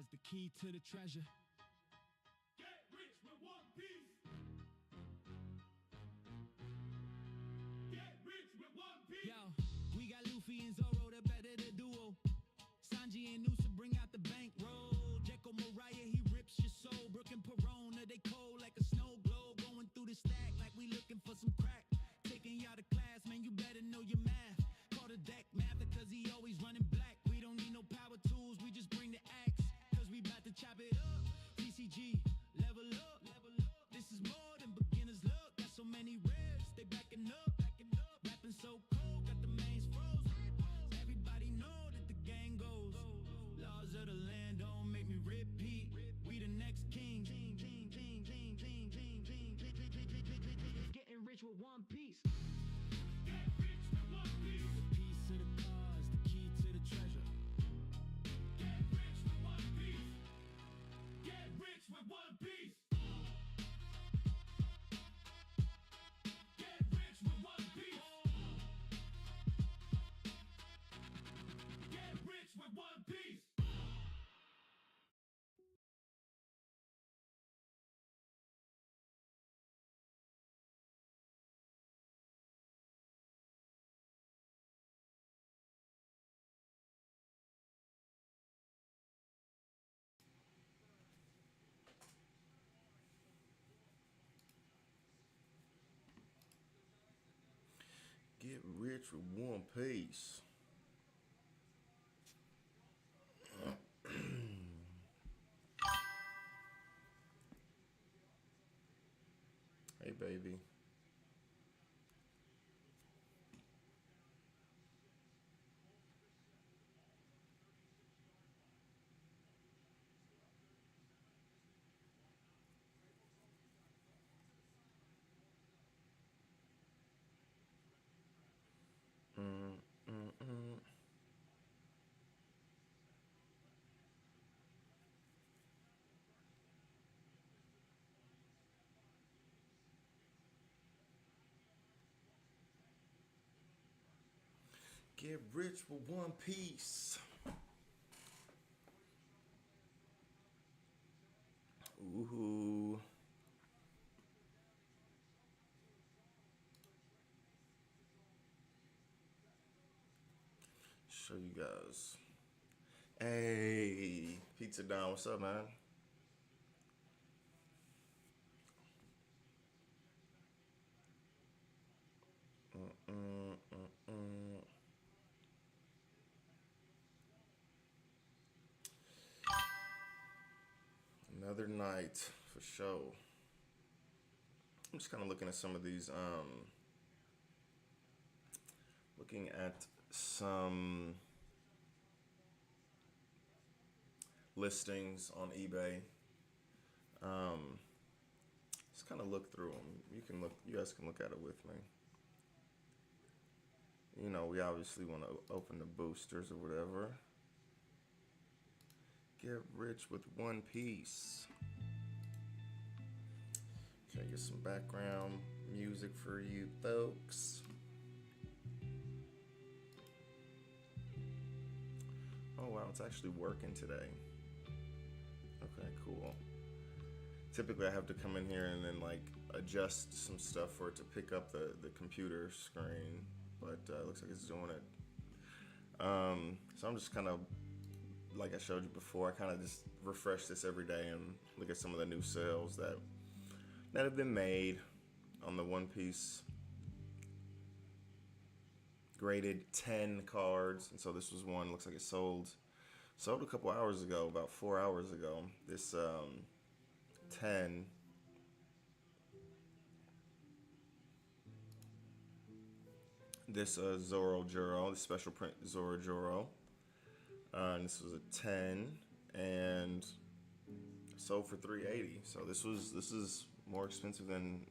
cars, the key to the treasure. Get rich with one piece. Get rich with one piece. Yo, we got Luffy and Zoro, the better the duo. Sanji and Noosa bring out the bankroll. Jekyll Mariah, he rips your soul. Brooke and Perona, they cold like a snow globe. Going through the stack like we looking for some crack. Taking y'all to class, man, you better know your math. Call the deck math because he always running black. We don't need no power tools, we just bring the axe. Cause we about to chop it up. TCG, level up, level up. This is more than beginner's luck. Got so many ribs, they backing up, backing up. Rapping so cold, got the mains froze. Everybody know that the gang goes. Laws of the land don't make me repeat. We the next king. Getting rich with one piece. Get rich with one piece. The piece of the cars, the key to the treasure. Get rich with one piece. Get rich with one piece. Get rich with one piece. Get rich with one piece. Get rich with one piece. Hey, baby. Get rich with one piece. Ooh. Show you guys. Hey, Pizza Don, what's up, man? Another night for sure. I'm just kind of looking at some of these, looking at some listings on eBay. Just kind of look through them. You guys can look at it with me. You know, we obviously want to open the boosters or whatever. Get rich with one piece. Okay, get some background music for you folks. Oh wow, it's actually working today. Okay, cool. Typically I have to come in here and then like adjust some stuff for it to pick up the computer screen, but it looks like it's doing it. So I'm just kind of, like I showed you before, I kind of just refresh this every day and look at some of the new sales that have been made on the One Piece graded 10 cards. And so this was one, looks like it sold a couple hours ago, about 4 hours ago. This 10 this Zoro Juro, the special print Zoro Juro. And this was a 10 and sold for $380. So this is more expensive than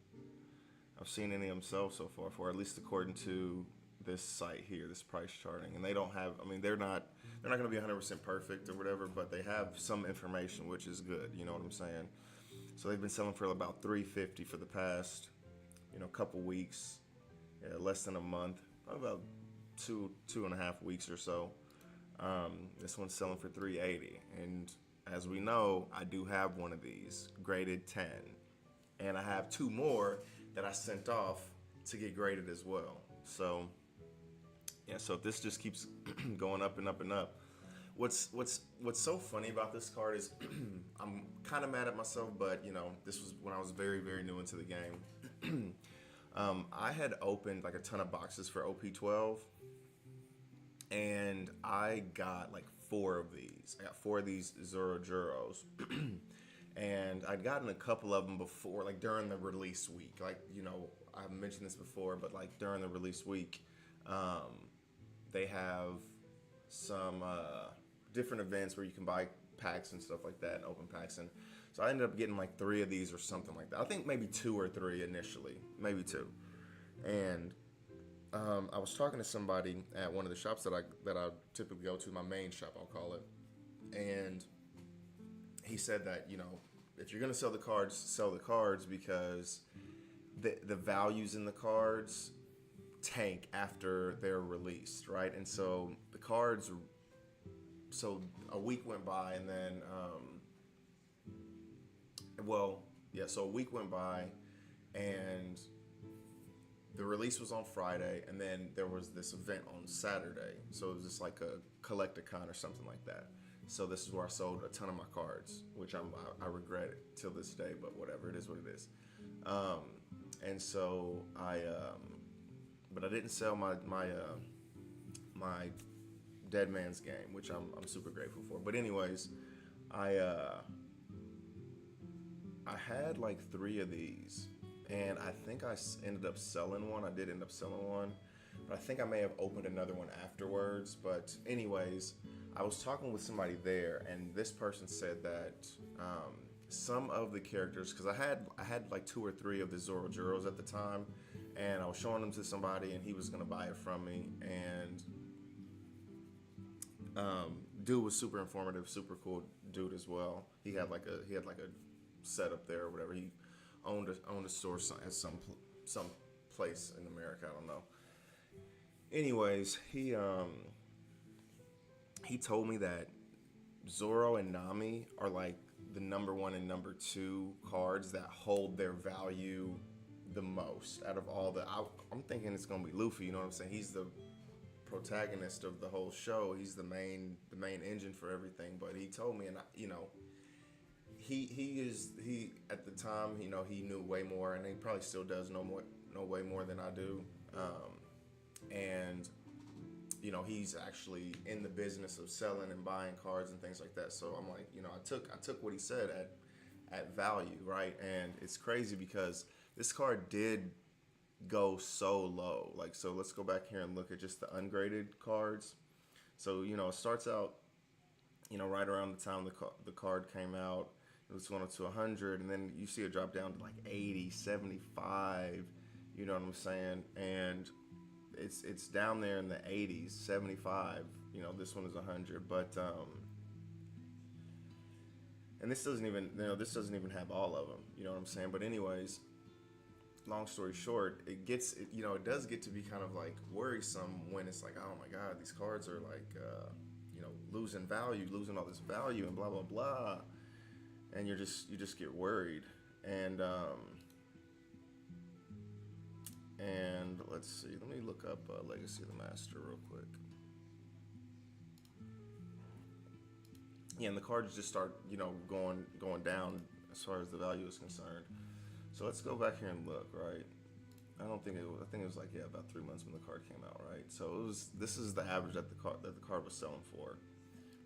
I've seen any of them sell so far, for at least according to this site here, this price charting. And they don't have, I mean, they're not going to be 100% perfect or whatever, but they have some information, which is good. You know what I'm saying? So they've been selling for about $350 for the past, couple weeks, less than a month, probably about two and a half weeks or so. This one's selling for $380, and as we know, I do have one of these, graded 10. And I have 2 more that I sent off to get graded as well. So, yeah, so this just keeps going up and up and up. What's so funny about this card is I'm kind of mad at myself, but this was when I was very, very new into the game. I had opened like a ton of boxes for OP-12, and I got like 4 of these. I got 4 of these Zoro Juros. And I'd gotten a couple of them before, like during the release week. Like, I've mentioned this before, but like during the release week, they have some different events where you can buy packs and stuff like that and open packs. And so I ended up getting like 3 of these or something like that. I think maybe 2 or 3 initially, maybe 2. And I was talking to somebody at one of the shops that I typically go to, my main shop, I'll call it. And he said that, if you're going to sell the cards because the values in the cards tank after they're released, right? And so the cards, so a week went by and then, so a week went by and the release was on Friday, and then there was this event on Saturday. So it was just like a collect-a-con or something like that. So this is where I sold a ton of my cards, which I regret it till this day, but whatever, it is what it is. And so but I didn't sell my Dead Man's Game, which I'm super grateful for. But anyways, I had like 3 of these, and I think I ended up selling one. I did end up selling one, but I think I may have opened another one afterwards. But anyways, I was talking with somebody there, and this person said that some of the characters, because I had like 2 or 3 of the Zoro Juros at the time, and I was showing them to somebody, and he was gonna buy it from me, and dude was super informative, super cool dude as well. He had like a setup there or whatever. He owned a store at some place in America, I don't know. Anyways, he told me that Zoro and Nami are like the number 1 and number 2 cards that hold their value the most out of all the. I'm thinking it's gonna be Luffy. You know what I'm saying? He's the protagonist of the whole show. He's the main engine for everything. But he told me, and he at the time, he knew way more, and he probably still does know way more than I do. And he's actually in the business of selling and buying cards and things like that. So I'm like, I took what he said at value, right? And it's crazy because this card did go so low. Like, so let's go back here and look at just the ungraded cards. So, it starts out, right around the time the card came out, it was going up to 100, and then you see it drop down to like 80, 75, you know what I'm saying? And it's down there in the 80s, 75, this one is 100, but, and this doesn't even have all of them, you know what I'm saying? But anyways, long story short, it does get to be kind of like worrisome when it's like, oh my God, these cards are like, losing value, losing all this value and blah, blah, blah. And you just get worried. And let's see, let me look up Legacy of the Master real quick. Yeah, and the cards just start, going down as far as the value is concerned. So let's go back here and look, right? I think it was like, about 3 months when the card came out, right? So this is the average that the card was selling for,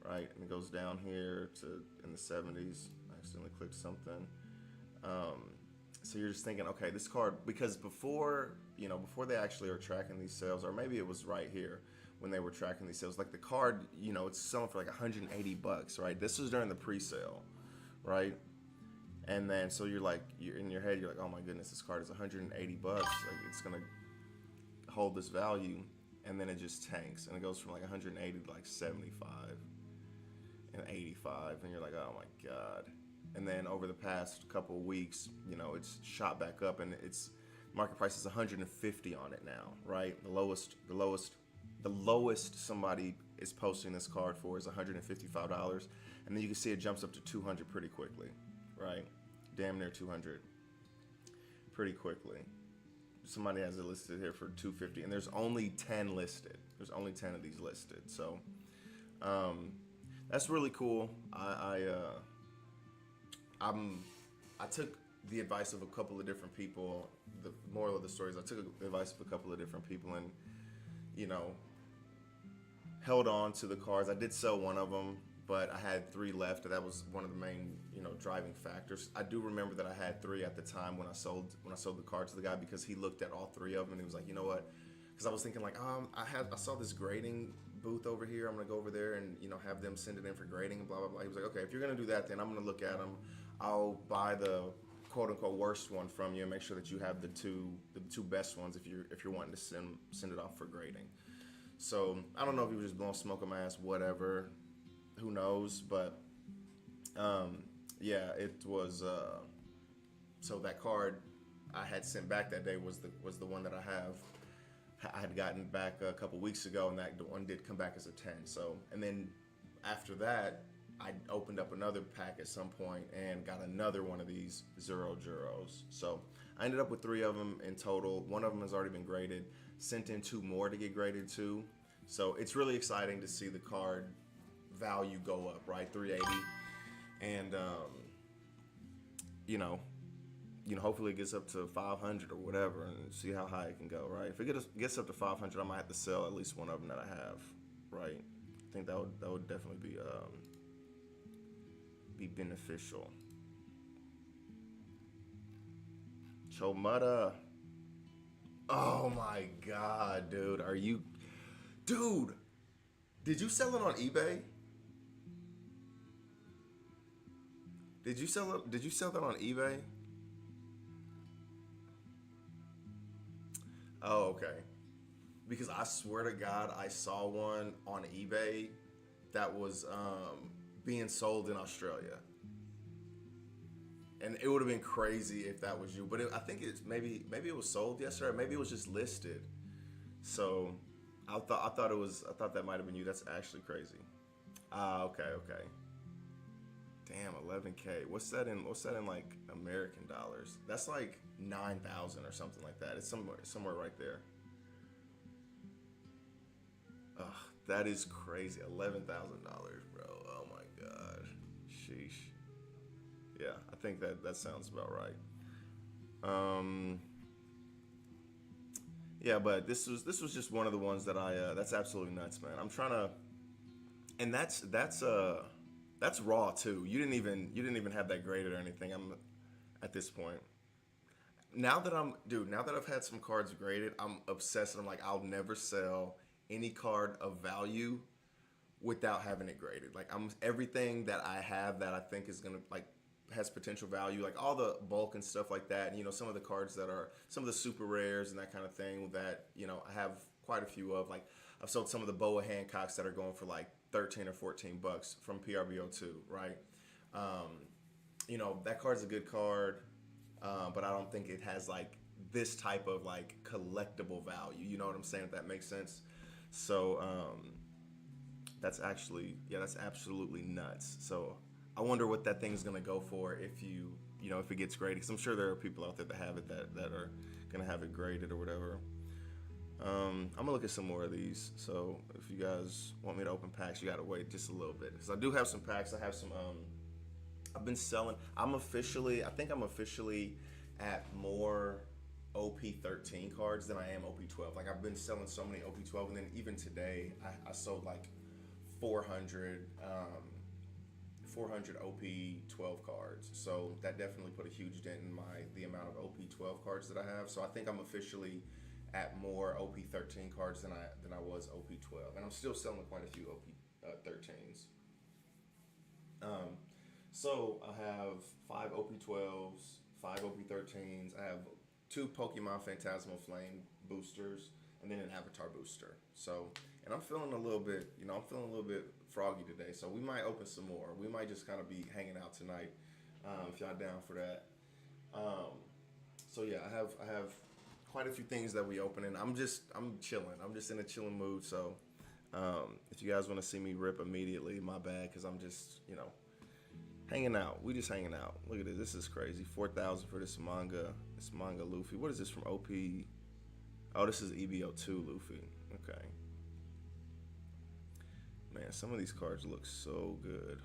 right? And it goes down here to in the 70s. I accidentally clicked something. So you're just thinking, okay, this card, because before they actually are tracking these sales, or maybe it was right here when they were tracking these sales, like the card, it's selling for like $180, right? This was during the pre-sale, right? And then, so you're in your head, you're like, oh my goodness, this card is $180. Like, it's going to hold this value. And then it just tanks. And it goes from like 180 to like 75 and 85. And you're like, oh my God. And then over the past couple of weeks, it's shot back up, and its market price is 150 on it now, right? The lowest somebody is posting this card for is $155. and then you can see it jumps up to 200 pretty quickly, right? Damn near 200 pretty quickly. Somebody has it listed here for 250, and there's only 10 listed. There's only 10 of these listed, so that's really cool. I took the advice of a couple of different people. The moral of the story is I took the advice of a couple of different people and, you know, held on to the cards. I did sell one of them, but I had 3 left. That was one of the main, you know, driving factors. I do remember that I had 3 at the time when I sold the card to the guy, because he looked at all 3 of them and he was like, you know what? Because I was thinking like, I saw this grading booth over here. I'm gonna go over there and, you know, have them send it in for grading and blah blah blah. He was like, okay, if you're gonna do that, then I'm gonna look at them. I'll buy the quote unquote worst one from you and make sure that you have the two best ones if you're wanting to send it off for grading. So I don't know if he was just blowing smoke on my ass, whatever. Who knows? But yeah, it was. So that card I had sent back that day was the one that I had gotten back a couple weeks ago, and that one did come back as a 10. So, and then after that, I opened up another pack at some point and got another one of these Zero Juros. So I ended up with 3 of them in total. One of them has already been graded. Sent in 2 more to get graded too. So it's really exciting to see the card value go up, right? 380, and you know, hopefully it gets up to 500 or whatever, and see how high it can go, right? If it gets up to 500, I might have to sell at least one of them that I have, right? I think that would definitely be beneficial. Chomutta. Oh my God, dude. Dude, did you sell it on eBay? Did you sell that on eBay? Oh, okay. Because I swear to God, I saw one on eBay that was being sold in Australia. And it would have been crazy if that was you. But I think it's maybe it was sold yesterday, or maybe it was just listed. So I thought that might have been you. That's actually crazy. Okay. Damn, 11K. What's that in like American dollars? That's like 9,000 or something like that. It's somewhere right there. Ugh, that is crazy. $11,000, bro. Oh my God. Sheesh. Yeah, I think that sounds about right. Yeah, but this was just one of the ones that that's absolutely nuts, man. I'm trying to, and that's raw too. You didn't even have that graded or anything. I'm at this point. Now that I've had some cards graded, I'm obsessed. I'm like, I'll never sell any card of value without having it graded. Like everything that I have that I think is gonna has potential value, like all the bulk and stuff like that, and some of the cards that are some of the super rares and that kind of thing that I have quite a few of. Like I've sold some of the Boa Hancocks that are going for like $13 or $14 from PRBO2, right? That card's a good card, but I don't think it has like this type of like collectible value. You know what I'm saying? If that makes sense. So that's absolutely nuts. So I wonder what that thing's gonna go for if if it gets graded. Because I'm sure there are people out there that have it that are gonna have it graded or whatever. I'm gonna look at some more of these. So if you guys want me to open packs, you gotta wait just a little bit, because I do have some packs. I have some. I've been selling. I think I'm officially at more OP-13 cards than I am OP-12. Like I've been selling so many OP-12, and then even today I sold like 400 OP-12 cards. So that definitely put a huge dent in the amount of OP-12 cards that I have. So I think I'm officially at more OP-13 cards than I was OP-12, and I'm still selling quite a few OP-13s. So I have 5 OP-12s, 5 OP-13s. I have 2 Pokemon Phantasmal Flame boosters, and then an Avatar booster. So, and I'm feeling a little bit froggy today. So we might open some more. We might just kind of be hanging out tonight, if y'all down for that. So yeah, I have quite a few things that we open, and I'm chilling. I'm just in a chilling mood. So If you guys want to see me rip immediately, my bad, because I'm just, hanging out. We just hanging out. Look at this. This is crazy. 4,000 for this manga. This manga Luffy. What is this from OP? Oh, this is EBO2 Luffy. Okay. Man, some of these cards look so good.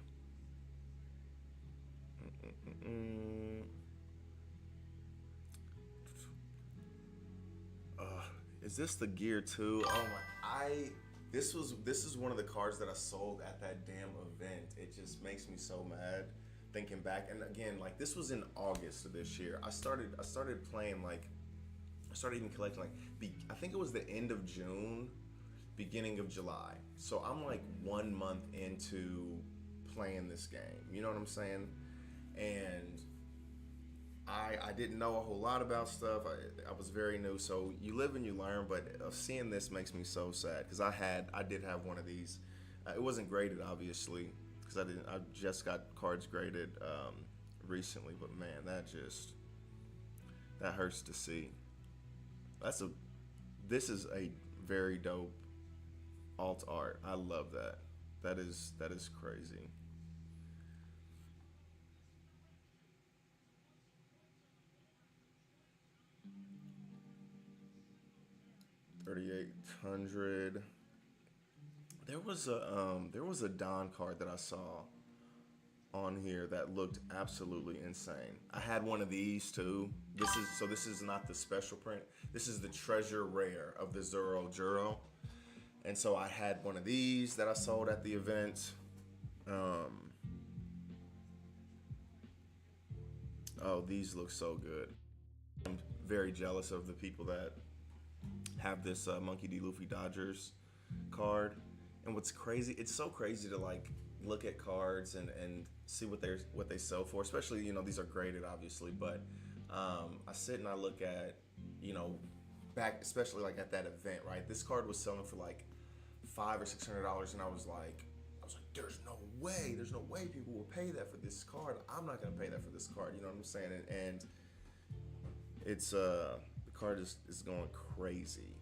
Is this the gear too? Oh my! This is one of the cards that I sold at that damn event. It just makes me so mad thinking back. And again, like this was in August of this year. I started playing like I started even collecting like I think it was the end of June, beginning of July. So I'm like 1 month into playing this game. You know what I'm saying? And I didn't know a whole lot about stuff. I was very new, so you live and you learn. But seeing this makes me so sad because I did have one of these. It wasn't graded, obviously, because I just got cards graded recently. But man, that hurts to see. This is a very dope alt art. I love that. That is crazy. $3,800. There was a Don card that I saw on here that looked absolutely insane. I had one of these too. This is not the special print. This is the treasure rare of the Zoro Juro. And so I had one of these that I sold at the event. Oh, these look so good. I'm very jealous of the people that have this Monkey D. Luffy Dodgers card. And what's crazy, it's so crazy to like look at cards and see what they sell for, especially, these are graded obviously, but I sit and I look at, back, especially like at that event, right? This card was selling for like $500 or $600, and I was like, there's no way people will pay that for this card. I'm not gonna pay that for this card. You know what I'm saying? And it's the card is going crazy.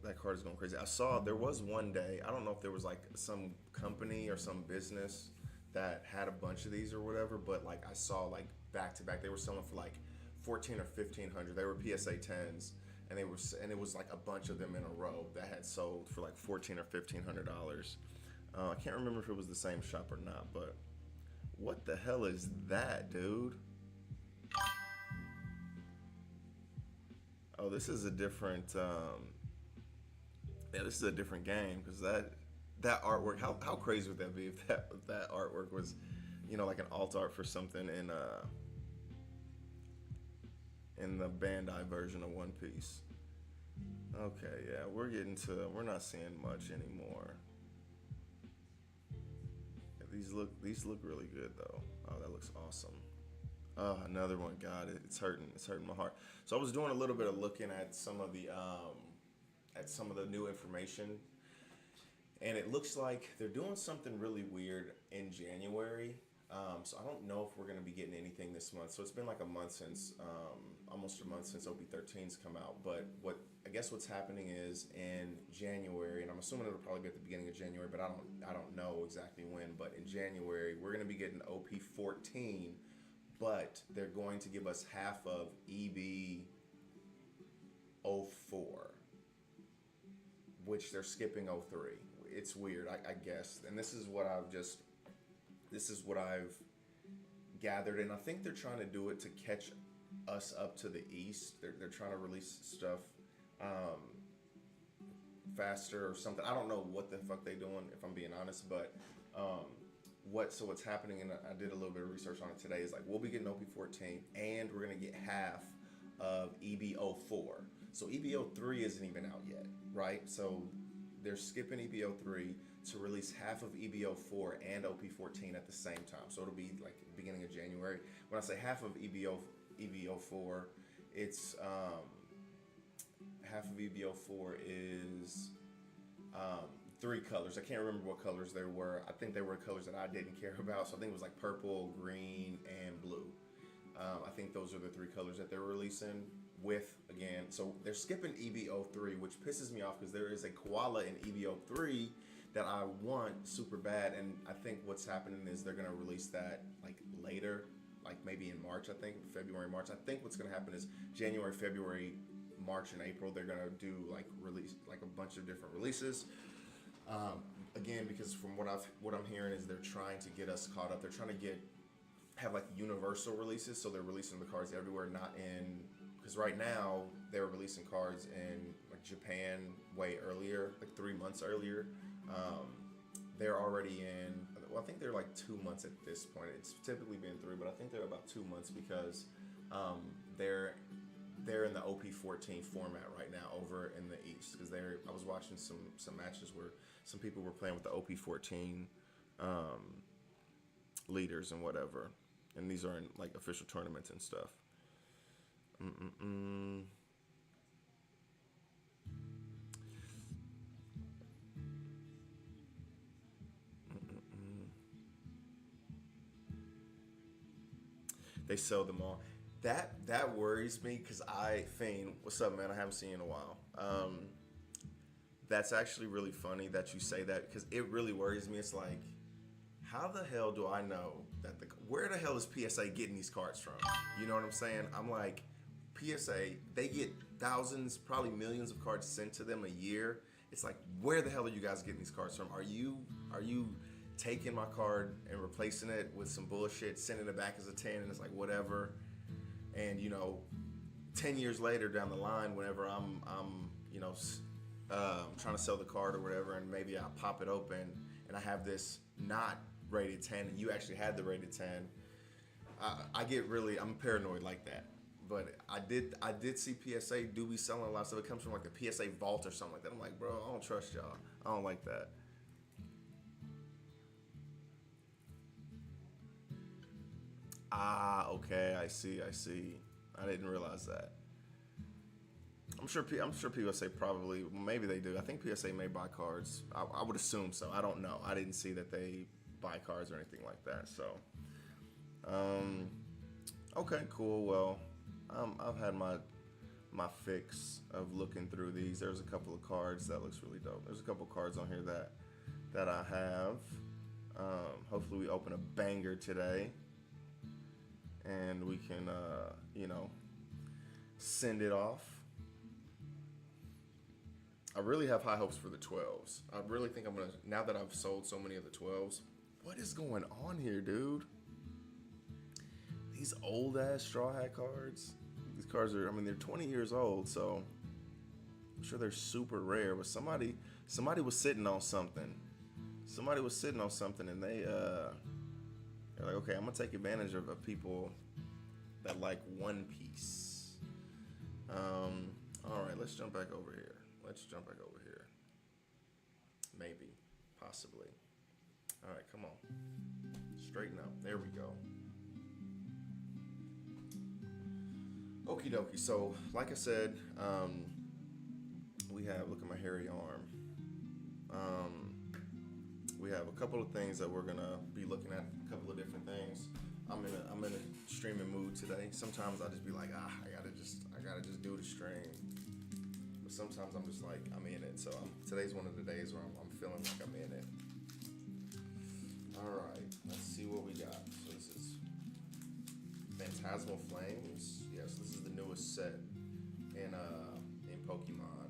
That card is going crazy. I saw there was one day, I don't know if there was like some company or some business that had a bunch of these or whatever, but like I saw like back to back, they were selling for like 14 or 1500. They were PSA 10s, and it was like a bunch of them in a row that had sold for like 14 or $1,500. I can't remember if it was the same shop or not, but what the hell is that, dude? Oh, this is a different this is a different game, because that artwork, how crazy would that be if that artwork was, like an alt art for something in the Bandai version of One Piece. Okay, yeah, we're not seeing much anymore. These look really good though. Oh, that looks awesome. Another one. God, it's hurting my heart. So I was doing a little bit of looking at some of the new information, and it looks like they're doing something really weird in January. So I don't know if we're going to be getting anything this month. So it's been like a month since, almost a month since OP-13's come out. But what's happening is in January, and I'm assuming it'll probably be at the beginning of January, but I don't know exactly when. But in January, we're going to be getting OP-14, but they're going to give us half of EB-04, which they're skipping 03. It's weird, I guess. And this is what I've gathered, and I think they're trying to do it to catch us up to the east. They're trying to release stuff faster or something. I don't know what the fuck they're doing, if I'm being honest, but what's happening, and I did a little bit of research on it today, is like we'll be getting OP-14, and we're gonna get half of EB-04. So EB-03 isn't even out yet, right? So they're skipping EB-03 to release half of EB-04 and OP-14 at the same time. So it'll be like beginning of January. When I say half of EB-04, it's half of EB-04 is 3 colors. I can't remember what colors they were. I think they were colors that I didn't care about. So I think it was like purple, green, and blue. I think those are the 3 colors that they're releasing with, again. So they're skipping EB-03, which pisses me off because there is a koala in EB-03 that I want super bad, and I think what's happening is they're gonna release that like later, like maybe in March. I think February, March. I think what's gonna happen is January, February, March, and April. They're gonna do like release like a bunch of different releases. Again, because from what I'm hearing is they're trying to get us caught up. They're trying to have like universal releases, so they're releasing the cards everywhere, not in, because right now they're releasing cards in like Japan way earlier, like 3 months earlier. They're already in, well, I think they're like 2 months at this point. It's typically been 3, but I think they're about 2 months because they're in the OP-14 format right now over in the East. Because I was watching some matches where some people were playing with the OP-14 leaders and whatever, and these are in like official tournaments and stuff. They sell them all. That worries me because Fane, what's up, man? I haven't seen you in a while. That's actually really funny that you say that because it really worries me. It's like, how the hell do I know that where the hell is PSA getting these cards from? You know what I'm saying? I'm like, PSA, they get thousands, probably millions of cards sent to them a year. It's like, where the hell are you guys getting these cards from? Are you taking my card and replacing it with some bullshit, sending it back as a 10, and it's like whatever. And 10 years later down the line, whenever I'm trying to sell the card or whatever, and maybe I pop it open and I have this not rated 10, and you actually had the rated 10, I'm paranoid like that. But I did see PSA do be selling a lot of stuff. It comes from like the PSA vault or something like that. I'm like, bro, I don't trust y'all. I don't like that. Okay, I see. I didn't realize that. I'm sure people say probably, well, maybe they do. I think PSA may buy cards. I would assume so. I don't know. I didn't see that they buy cards or anything like that. So, okay, cool. Well, I've had my fix of looking through these. There's a couple of cards that looks really dope. There's a couple of cards on here that I have. Hopefully we open a banger today, and we can send it off. I really have high hopes for the 12s. I really think I'm gonna, now that I've sold so many of the 12s. What is going on here, dude? These old ass Straw Hat cards. These cards are, they're 20 years old, so I'm sure they're super rare. But somebody was sitting on something. Somebody was sitting on something, and they're like, okay, I'm gonna take advantage of people that like One Piece. All right, let's jump back over here. Maybe, possibly. All right, come on. Straighten up. There we go. Okie dokie. So, like I said, we have, look at my hairy arm. We have a couple of things that we're gonna be looking at. A couple of different things. I'm in a streaming mood today. Sometimes I just be like, I gotta just do the stream. But sometimes I'm just like, I'm in it. So today's one of the days where I'm feeling like I'm in it. All right, let's see what we got. So this is Phantasmal Flames. Yes, this is the newest set in Pokemon.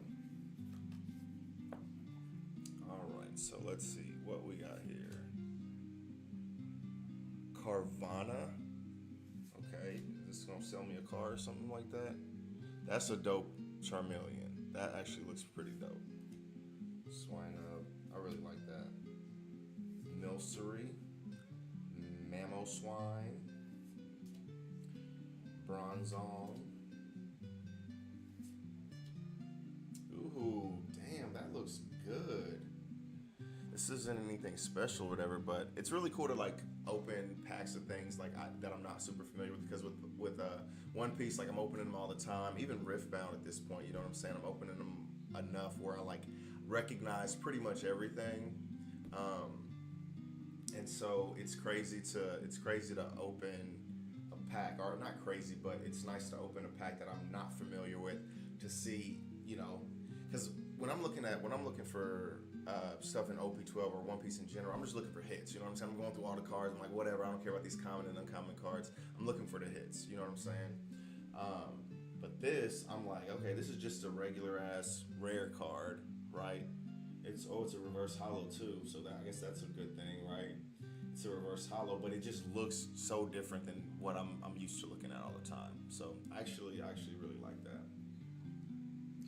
All right, so let's see what we got here. Carvana. Okay, is this gonna sell me a car or something like that? That's a dope Charmeleon. That actually looks pretty dope. Swinub, I really like that. Milcery, Mamoswine, Bronzong. Ooh, damn, that looks good. This isn't anything special or whatever, but it's really cool to like open packs of things like that I'm not super familiar with, because with One Piece, like I'm opening them all the time. Even Riftbound at this point, you know what I'm saying? I'm opening them enough where I like recognize pretty much everything. And so it's crazy to open a pack, or not crazy, but it's nice to open a pack that I'm not familiar with to see, because when I'm looking for stuff in OP-12 or One Piece in general. I'm just looking for hits. You know what I'm saying? I'm going through all the cards. I'm like, whatever. I don't care about these common and uncommon cards. I'm looking for the hits. You know what I'm saying? But this, I'm like, okay, this is just a regular ass rare card, right? It's a reverse hollow too, so I guess that's a good thing, right? It's a reverse hollow, but it just looks so different than what I'm used to looking at all the time. So I actually really like that.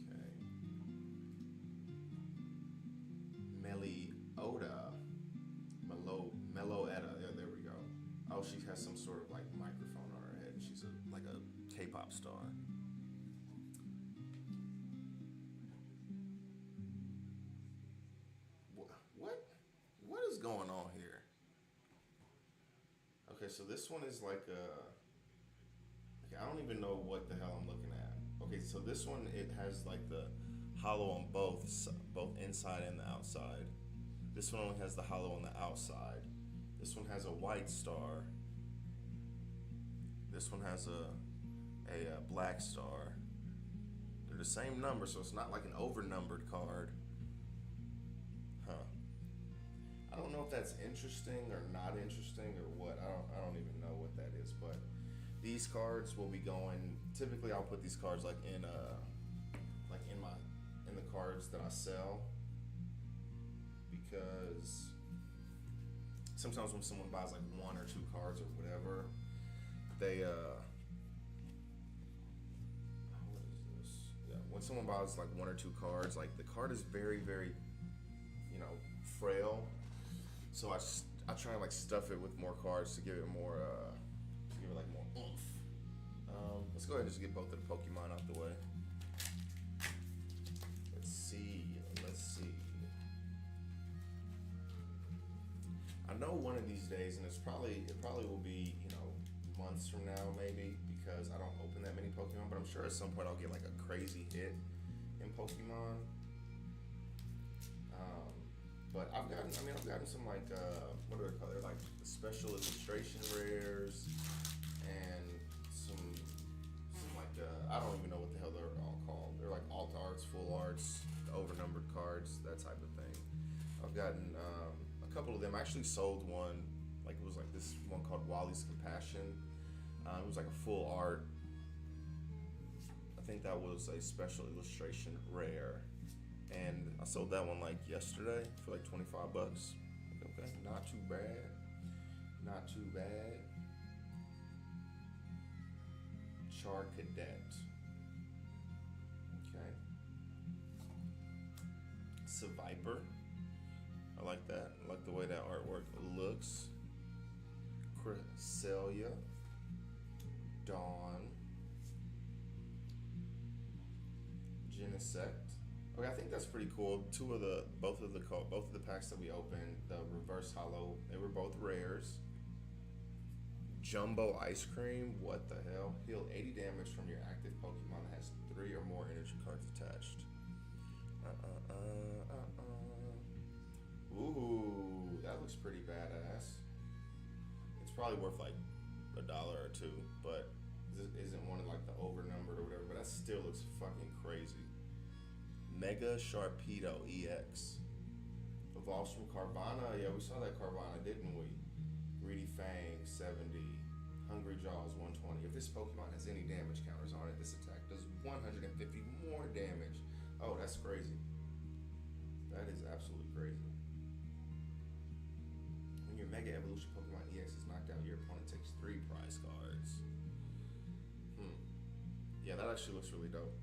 Okay. Meloetta. Yeah, there we go. Oh, she has some sort of like microphone on her head. She's like a K-pop star. What is going on here? Okay, so this one is like okay, I don't even know what the hell I'm looking at. Okay, so this one, it has like the hollow on both inside and the outside. This one only has the hollow on the outside. This one has a white star. This one has a black star. They're the same number, so it's not like an over-numbered card. Huh. I don't know if that's interesting or not interesting or what. I don't even know what that is, but these cards will be going. Typically, I'll put these cards like in the cards that I sell, because sometimes when someone buys like one or two cards or whatever, they what is this? Yeah, when someone buys like one or two cards, like the card is very, very, frail. So I try and like stuff it with more cards to give it more like more oomph. Let's go ahead and just get both of the Pokemon out the way. Let's see. I know one of these days, and it probably will be, months from now maybe, because I don't open that many Pokemon, but I'm sure at some point I'll get like a crazy hit in Pokemon. But I've gotten some like, what are they called? They're like special illustration rares, and some like, I don't even know what the hell they're all called. They're like alt arts, full arts, over-numbered cards, that type of thing. I've gotten a couple of them. I actually sold one, like it was like this one called Wally's Compassion. It was like a full art. I think that was a special illustration rare. And I sold that one like yesterday for like $25. Okay, not too bad. Not too bad. Char Cadet. Okay. Seviper. I like that. I like the way that artwork looks. Cresselia. Dawn. Genesect. Okay, I think that's pretty cool. Both of the packs that we opened, the reverse hollow, they were both rares. Jumbo Ice Cream, what the hell? Heal 80 damage from your active Pokemon that has 3 or more energy cards attached. Ooh, that looks pretty badass. It's probably worth like $1 or $2, but isn't one of like the over-numbered or whatever, but that still looks fucking crazy. Mega Sharpedo EX. Evolves from Carvana. Yeah, we saw that Carvana, didn't we? Greedy Fang, 70. Hungry Jaws, 120. If this Pokemon has any damage counters on it, this attack does 150 more damage. Oh, that's crazy. That is absolutely crazy. When your Mega Evolution Pokemon EX is knocked out, your opponent takes 3 prize cards. Yeah, that actually looks really dope.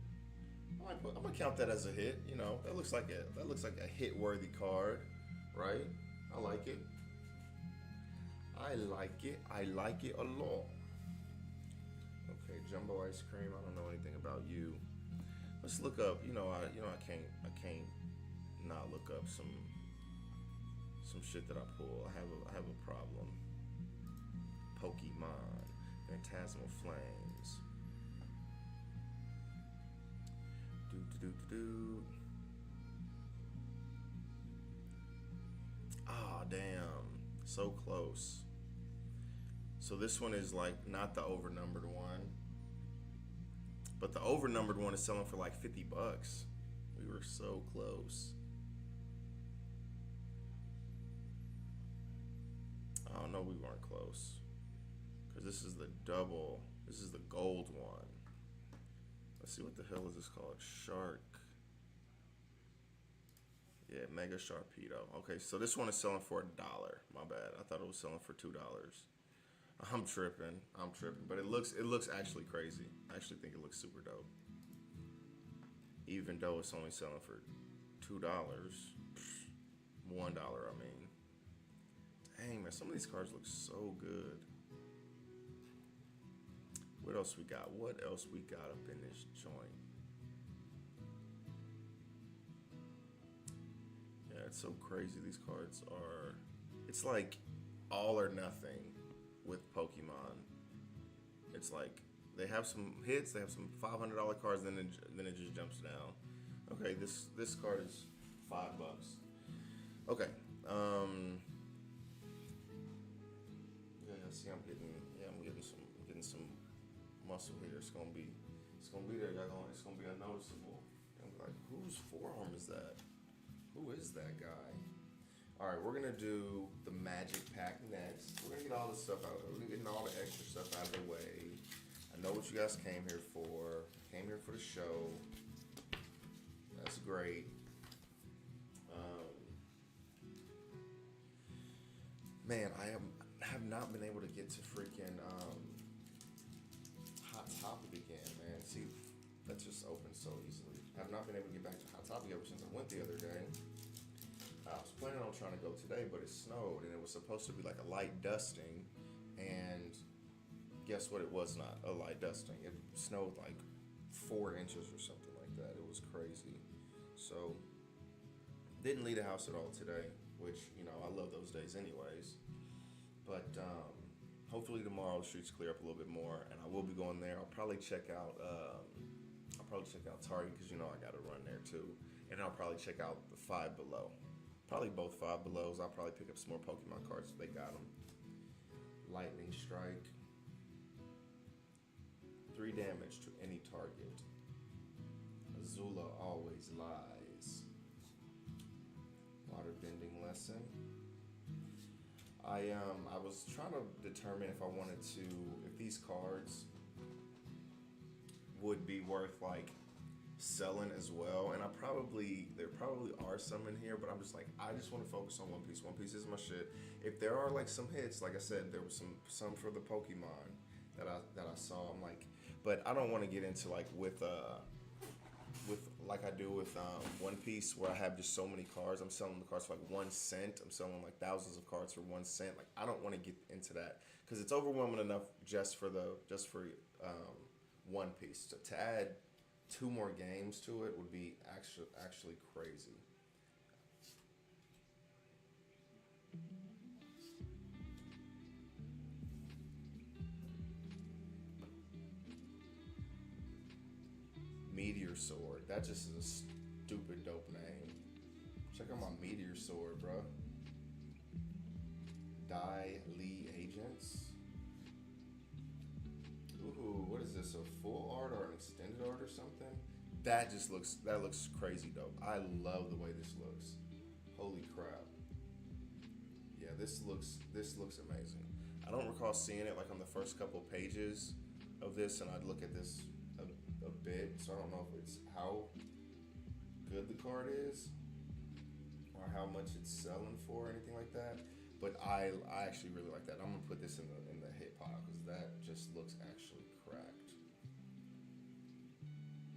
I'm gonna count that as a hit. That looks like a hit-worthy card, right? I like it. I like it a lot. Okay, Jumbo Ice Cream. I don't know anything about you. Let's look up. I can't not look up some shit that I pull. I have a problem. Pokemon, Phantasmal Flames. Ah, damn. So close. So this one is like not the over-numbered one, but the over-numbered one is selling for like $50. We were so close. Oh no, we weren't close. Because this is the double. This is the gold one. Let's see, what the hell is this called? Shark. Yeah, Mega Sharpedo. Okay, so this one is selling for $1. My bad. I thought it was selling for $2. I'm tripping. But it looks actually crazy. I actually think it looks super dope. Even though it's only selling for $2. $1, I mean. Dang, man, some of these cards look so good. What else we got? What else we got up in this joint? Yeah, it's so crazy. These cards are... It's like all or nothing with Pokemon. It's like they have some hits, they have some $500 cards, then it just jumps down. Okay, this card is $5. Okay. Yeah, see, I'm getting some muscle here. It's gonna be there, y'all. It's gonna be unnoticeable. I'm like, whose forearm is that? Who is that guy? All right, we're gonna do the magic pack next. We're gonna get all this stuff out. We're getting all the extra stuff out of the way. I know what you guys came here for. Came here for the show. That's great. Man, I have not been able to get to freaking Hot Topic again, man. See, that just opened so easily. I have not been able to get back to Hot Topic ever since I went the other day. I was planning on trying to go today, but it snowed, and it was supposed to be like a light dusting, and guess what? It was not a light dusting. It snowed like 4 inches or something like that. It was crazy. So, didn't leave the house at all today, which, you know, I love those days anyways. But hopefully tomorrow the streets clear up a little bit more, and I will be going there. I'll probably check out Target, because, you know, I got to run there too. And I'll probably check out the Five Below. Probably both Five Belows. I'll probably pick up some more Pokemon cards if they got them. Lightning Strike. 3 damage to any target. Azula always lies. Water Bending Lesson. I was trying to determine if I wanted to, if these cards would be worth like selling as well, and there probably are some in here, but I'm just like, I just want to focus on One Piece. One Piece is my shit. If there are like some hits, like I said, there was some for the Pokemon that I saw. I'm like, but I don't want to get into like with like I do with One Piece, where I have just so many cards. I'm selling the cards for like 1 cent. I'm selling like thousands of cards for 1 cent. Like, I don't want to get into that because it's overwhelming enough just for One Piece. To add 2 more games to it would be actually crazy. Meteor Sword. That just is a stupid dope name. Check out my Meteor Sword, bro. Dai Li Agents. Ooh, what is this? A full art or an extended art or something? That looks crazy dope. I love the way this looks. Holy crap. Yeah, this looks amazing. I don't recall seeing it like on the first couple pages of this, and I'd look at this a bit, so I don't know if it's how good the card is or how much it's selling for or anything like that. But I actually really like that. I'm gonna put this in the hit pile because that just looks actually cracked.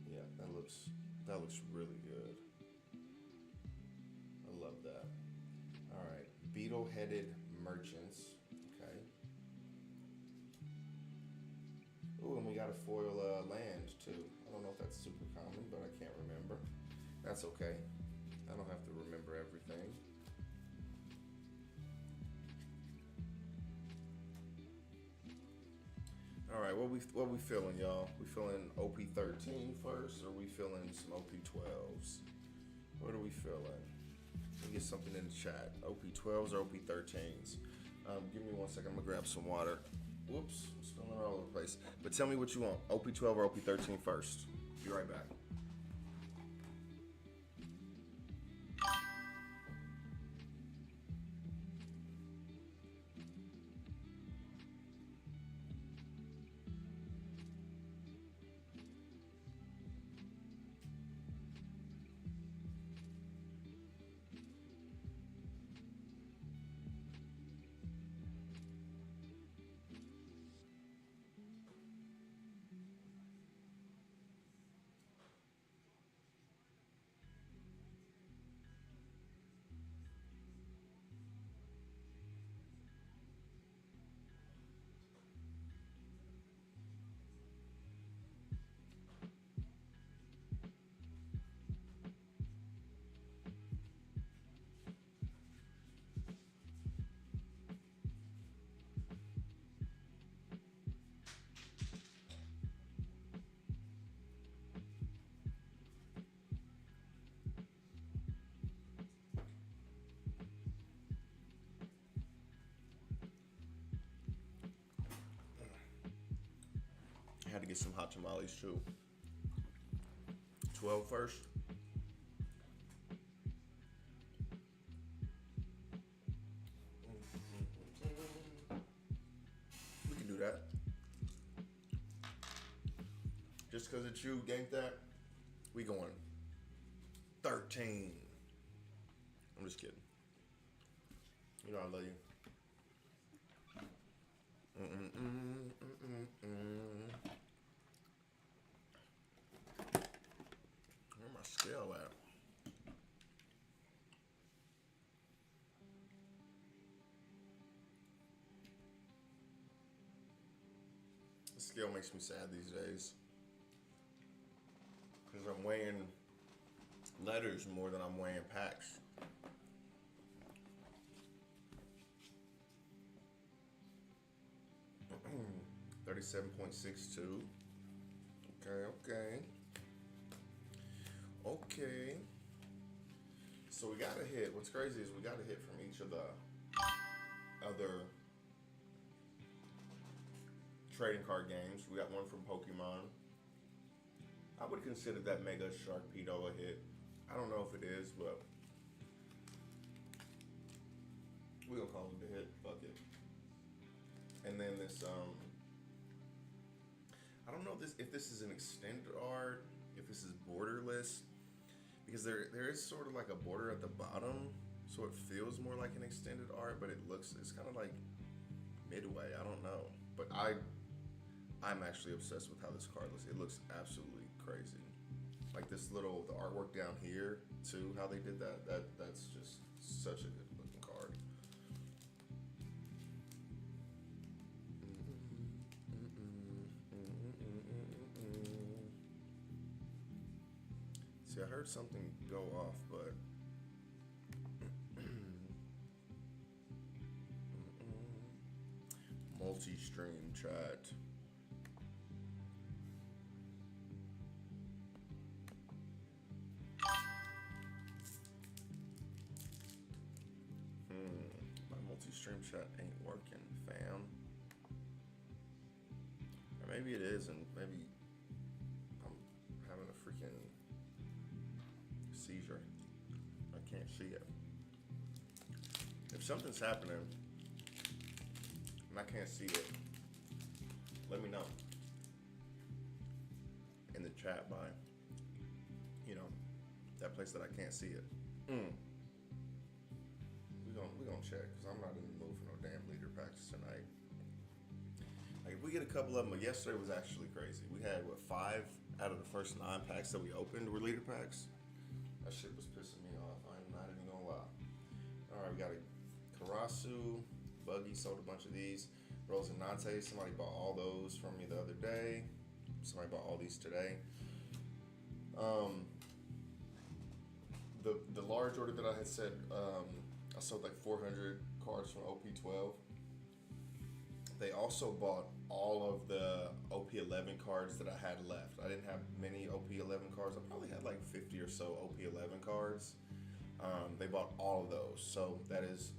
Yeah, that looks really good. I love that. All right, Beetle-headed Merchants. Okay. Ooh, and we got a foil land too. I don't know if that's super common, but I can't remember. That's okay. I don't have to remember everything. All right, what we feeling, y'all? We feeling OP-13 first, or we feeling some OP-12s? What are we feeling? Let me get something in the chat. OP-12s or OP-13s? Give me 1 second. I'm gonna grab some water. Whoops, I'm spilling all over the place. But tell me what you want. OP-12 or OP-13 first. Be right back. had to get some hot tamales too. 12 first. We can do that. Just because it's you ganked that, we going 13. I'm just kidding. You know I love you. Where my scale at? The scale makes me sad these days. Because I'm weighing letters more than I'm weighing packs. $37.62. Okay. So we got a hit. What's crazy is we got a hit from each of the other trading card games. We got one from Pokemon. I would consider that Mega Sharpedo a hit. I don't know if it is, but we're gonna call it a hit. Fuck it. And then this, I don't know if this is an extended art, if this is borderless, because there is sort of like a border at the bottom, so it feels more like an extended art, but it's kind of like midway. I don't know, but I'm actually obsessed with how this card looks. It looks absolutely crazy. Like the artwork down here too, how they did that's just such a good looking card. See, I heard something go off, but multi-stream chat. My multi-stream chat ain't working, fam. Or maybe it is, and maybe I'm having a freaking seizure. I can't see it. If something's happening and I can't see it, let me know in the chat by, that place that I can't see it. We're gonna check, because I'm not in the mood for no damn leader packs tonight. Like, if we get a couple of them, but yesterday was actually crazy. We had, 5 out of the first 9 packs that we opened were leader packs. That shit was pissing me off. I'm not even gonna lie. Alright, we got a Karasu. Buggy sold a bunch of these. Rosinante, somebody bought all those from me the other day. Somebody bought all these today. The large order that I had said, I sold like 400 cards from OP-12. They also bought all of the OP-11 cards that I had left. I didn't have many OP-11 cards. I probably had like 50 or so OP-11 cards. They bought all of those. So that is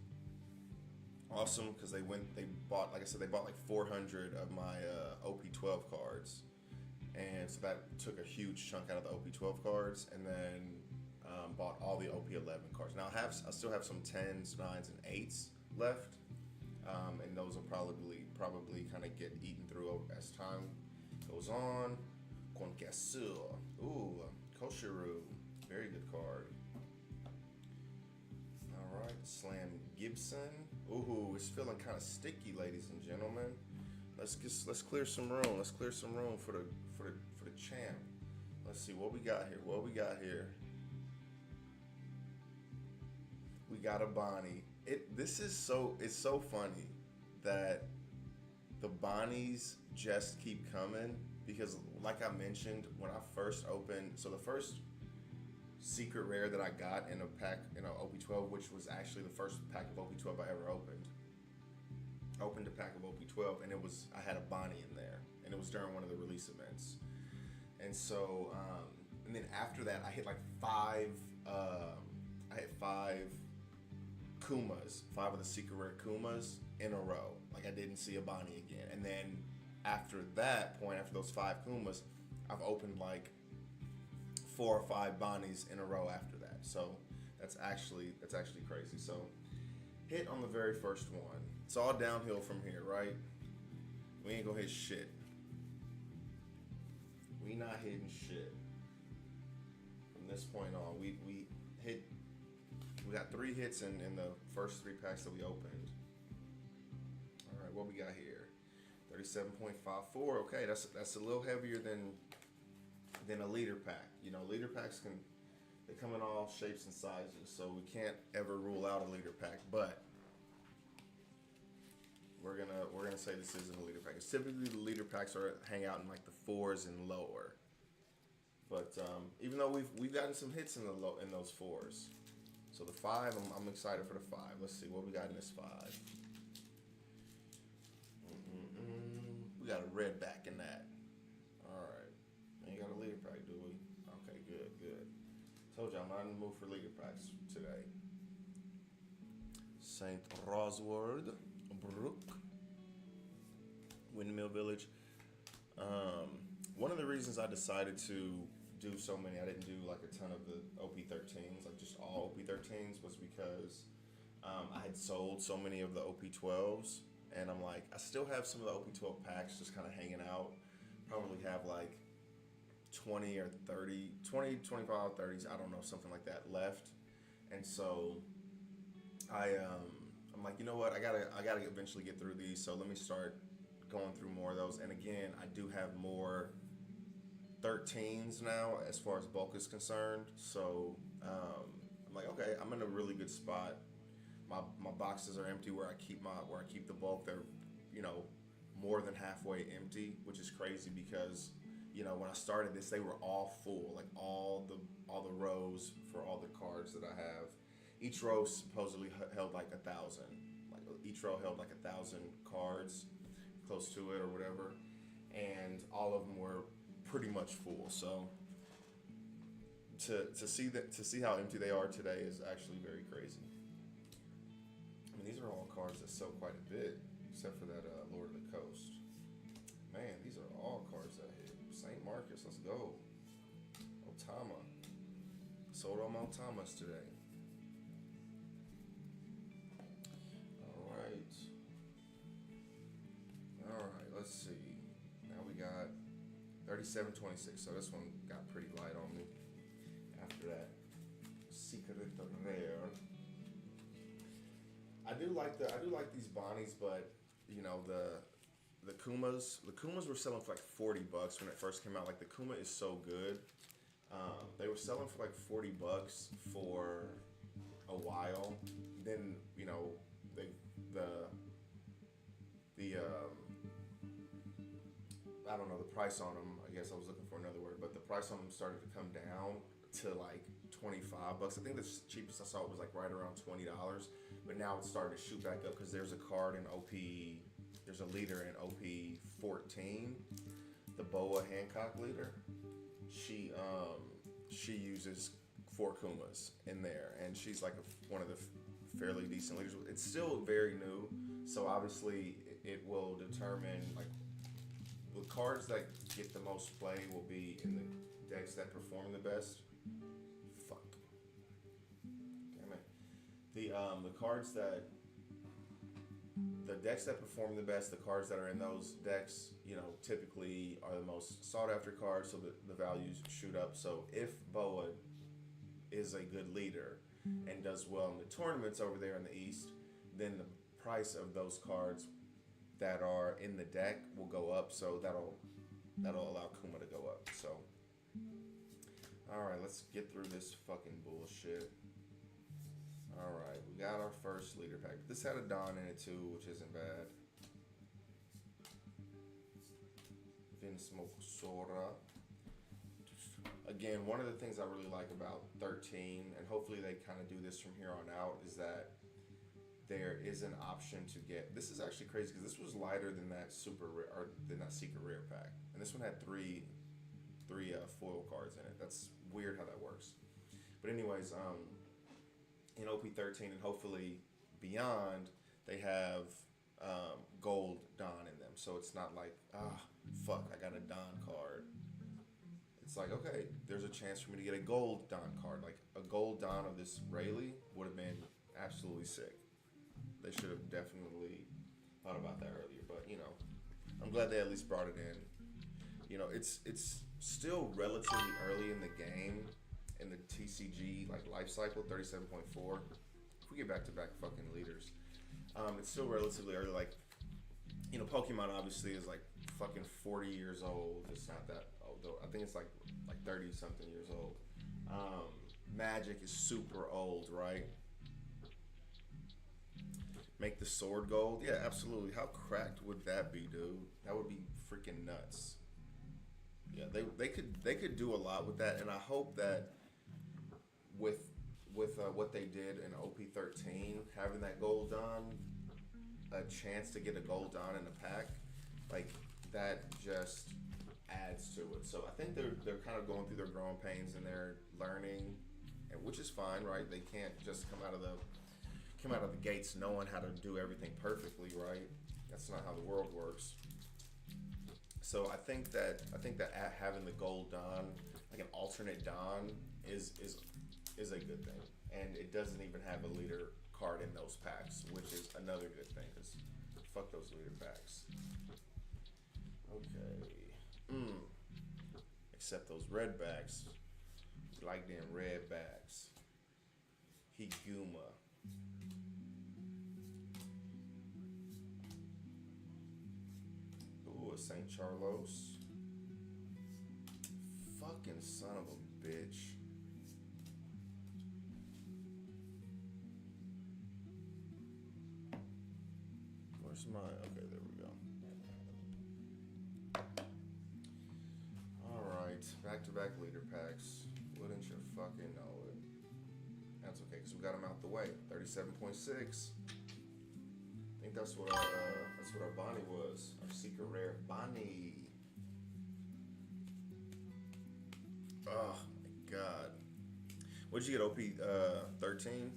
awesome, because they bought, like I said, they bought like 400 of my OP-12 cards. And so that took a huge chunk out of the OP-12 cards, and then bought all the OP-11 cards. Now I still have some 10s, 9s, and 8s left, and those will probably kind of get eaten through as time goes on. Conquesur, ooh, Koshiru, very good card. All right, Slam Gibson, ooh, it's feeling kind of sticky, ladies and gentlemen. Let's clear some room. Let's clear some room for the champ. Let's see what we got here. We got a Bonnie. It's so funny that the Bonnies just keep coming, because like I mentioned when I first opened, so the first secret rare that I got in a pack, OP-12, which was actually the first pack of OP-12 I ever opened a pack of OP-12, and I had a Bonnie in there, and it was during one of the release events. And so and then after that I hit like 5 Kumas, 5 of the secret rare Kumas in a row. Like, I didn't see a Bonnie again. And then after that point, after those 5 Kumas, I've opened like 4 or 5 Bonnies in a row after that. So that's actually crazy. So hit on the very first one. It's all downhill from here, right? We ain't gonna hit shit. We not hitting shit. From this point on, we got 3 hits in the first 3 packs that we opened. All right, what we got here? 37.54. Okay, that's a little heavier than a leader pack. You know, leader packs they come in all shapes and sizes, so we can't ever rule out a leader pack. But we're gonna say this isn't a leader pack. It's typically the leader packs hang out in like the 4s and lower. But even though we've gotten some hits in those 4s, so the 5, I'm excited for the 5. Let's see what we got in this 5. We got a red back in that. All right, ain't got a leader pack, do we? Okay, good. Told you I'm not in the mood for leader packs today. Saint Rosward Brook, Windmill Village. One of the reasons I decided to do so many, I didn't do like a ton of the OP-13s, like just all OP-13s, was because I had sold so many of the OP-12s, and I'm like, I still have some of the OP-12 packs just kind of hanging out. Probably have like 20 or 30, 20, 25, 30s, I don't know, something like that left. And so I'm like, you know what, I gotta eventually get through these, so let me start going through more of those. And again, I do have more 13s now as far as bulk is concerned. So I'm like, okay, I'm in a really good spot. My boxes are empty where I keep the bulk. They're, you know, more than halfway empty, which is crazy because, you know, when I started this, they were all full, like all the rows for all the cards that I have. Each row supposedly held like 1,000. Like each row held like 1,000 cards, close to it or whatever, and all of them were pretty much full. So to see how empty they are today is actually very crazy. I mean, these are all cards that sell quite a bit, except for that Lord of the Coast. Man, these are all cards that hit. St. Marcus, let's go. Otama. Sold all my Otamas today. Alright, let's see. Now we got 37.26, so this one got pretty light on me. After that, Secret Rare. I do like these Bonnies, but you know the Kumas were selling for like $40 when it first came out. Like the Kuma is so good. They were selling for like $40 for a while. Then, you know, I don't know, the price on them, I guess I was looking for another word, but the price on them started to come down to like $25. I think the cheapest I saw was like right around $20, but now it's starting to shoot back up because there's a card in there's a leader in OP-14, the Boa Hancock leader. She uses 4 Kumas in there, and she's like one of the fairly decent leaders. It's still very new, so obviously it will determine, like, the cards that get the most play will be in the decks that perform the best. Fuck. Damn it. The cards that the decks that perform the best, the cards that are in those decks, you know, typically are the most sought after cards, so the values shoot up. So if Boa is a good leader and does well in the tournaments over there in the East, then the price of those cards that are in the deck will go up, so that'll allow Kuma to go up. So, all right, let's get through this fucking bullshit. All right, we got our first leader pack. This had a Don in it too, which isn't bad. Vinsmokesora. Again, one of the things I really like about 13, and hopefully they kind of do this from here on out, is that there is an option to get. This is actually crazy because this was lighter than that super rare, or than that secret rare pack, and this one had three foil cards in it. That's weird how that works. But anyways, in OP-13 and hopefully beyond, they have gold Don in them. So it's not like, fuck, I got a Don card. It's like, okay, there's a chance for me to get a gold Don card. Like a gold Don of this Rayleigh would have been absolutely sick. They should have definitely thought about that earlier. But I'm glad they at least brought it in. It's still relatively early in the game, in the TCG like life cycle, 37.4. If we get back to back fucking leaders, it's still relatively early. Like, Pokemon obviously is like fucking 40 years old. It's not that old though. I think it's like 30 something years old. Magic is super old, right? Make the sword gold? Yeah, absolutely. How cracked would that be, dude? That would be freaking nuts. Yeah, they could do a lot with that, and I hope that with what they did in OP-13, having that gold Don, a chance to get a gold Don in the pack, like that just adds to it. So I think they're kind of going through their growing pains and they're learning, and which is fine, right? They can't just come out of the gates knowing how to do everything perfectly, right? That's not how the world works. So I think that having the gold Don, like an alternate Don, is a good thing, and it doesn't even have a leader card in those packs, which is another good thing, because fuck those leader packs. Okay. Except those red backs. Like them red backs. Higuma. Ooh, a St. Charlos. Fucking son of a bitch. Where's my... Okay, there we go. Alright, back-to-back leader packs. Wouldn't you fucking know it? That's okay, because we got them out the way. 37.6. I think that's what our Bonnie was. Our secret rare Bonnie. Oh my god. What'd you get, OP-13?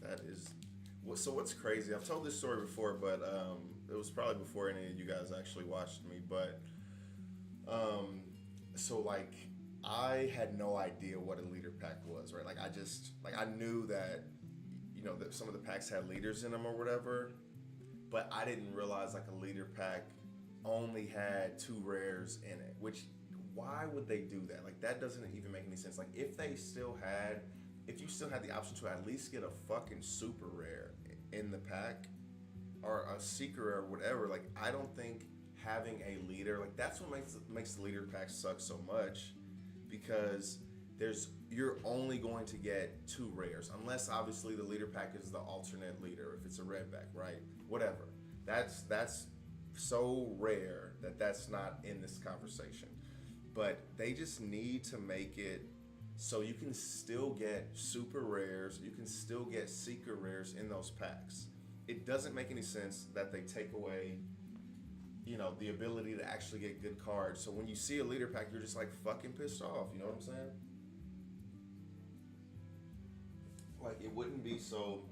That is... So what's crazy, I've told this story before, but it was probably before any of you guys actually watched me, but so like I had no idea what a leader pack was, right? Like I knew that that some of the packs had leaders in them or whatever, but I didn't realize like a leader pack only had 2 rares in it, which why would they do that? Like that doesn't even make any sense. Like if you still had the option to at least get a fucking super rare in the pack or a secret rare or whatever, like I don't think having a leader, like that's what makes the leader pack suck so much, because you're only going to get 2 rares, unless obviously the leader pack is the alternate leader, if it's a red back, right? Whatever. That's so rare that's not in this conversation. But they just need to make it so you can still get super rares, you can still get secret rares in those packs. It doesn't make any sense that they take away, the ability to actually get good cards. So when you see a leader pack, you're just like fucking pissed off. You know what I'm saying? Like it wouldn't be so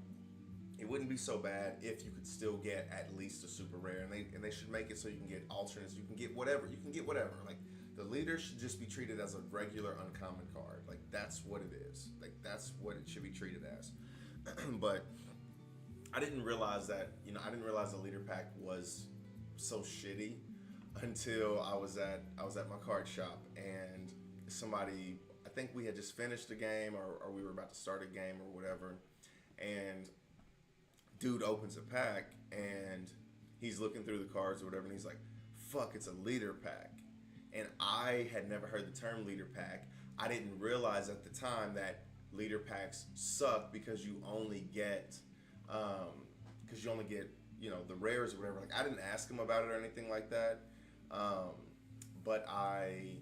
bad if you could still get at least a super rare, and they should make it so you can get alternates. You can get whatever. Like the leader should just be treated as a regular uncommon card. Like that's what it is. Like that's what it should be treated as. But I didn't realize that. I didn't realize the leader pack was so shitty until I was at my card shop, and somebody, I think we had just finished a game or we were about to start a game or whatever, and dude opens a pack and he's looking through the cards or whatever, and he's like, fuck, it's a leader pack. And I had never heard the term leader pack. I didn't realize at the time that leader packs suck because you only get the rares or whatever. Like I didn't ask him about it or anything like that, but I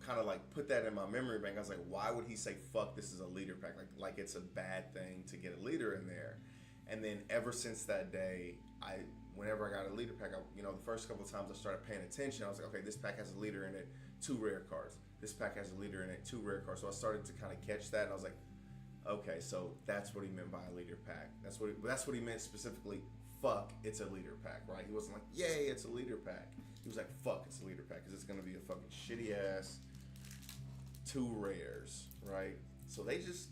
kind of like put that in my memory bank. I was like, why would he say fuck, this is a leader pack? Like it's a bad thing to get a leader in there. And then ever since that day, whenever I got a leader pack, the first couple of times I started paying attention, I was like, okay, this pack has a leader in it, 2 rare cards. This pack has a leader in it, 2 rare cards. So I started to kind of catch that, and I was like, Okay, so that's what he meant by a leader pack. That's what he meant specifically. Fuck, it's a leader pack, right? He wasn't like, yay, it's a leader pack. He was like, fuck, it's a leader pack because it's gonna be a fucking shitty ass 2 rares, right? So they just,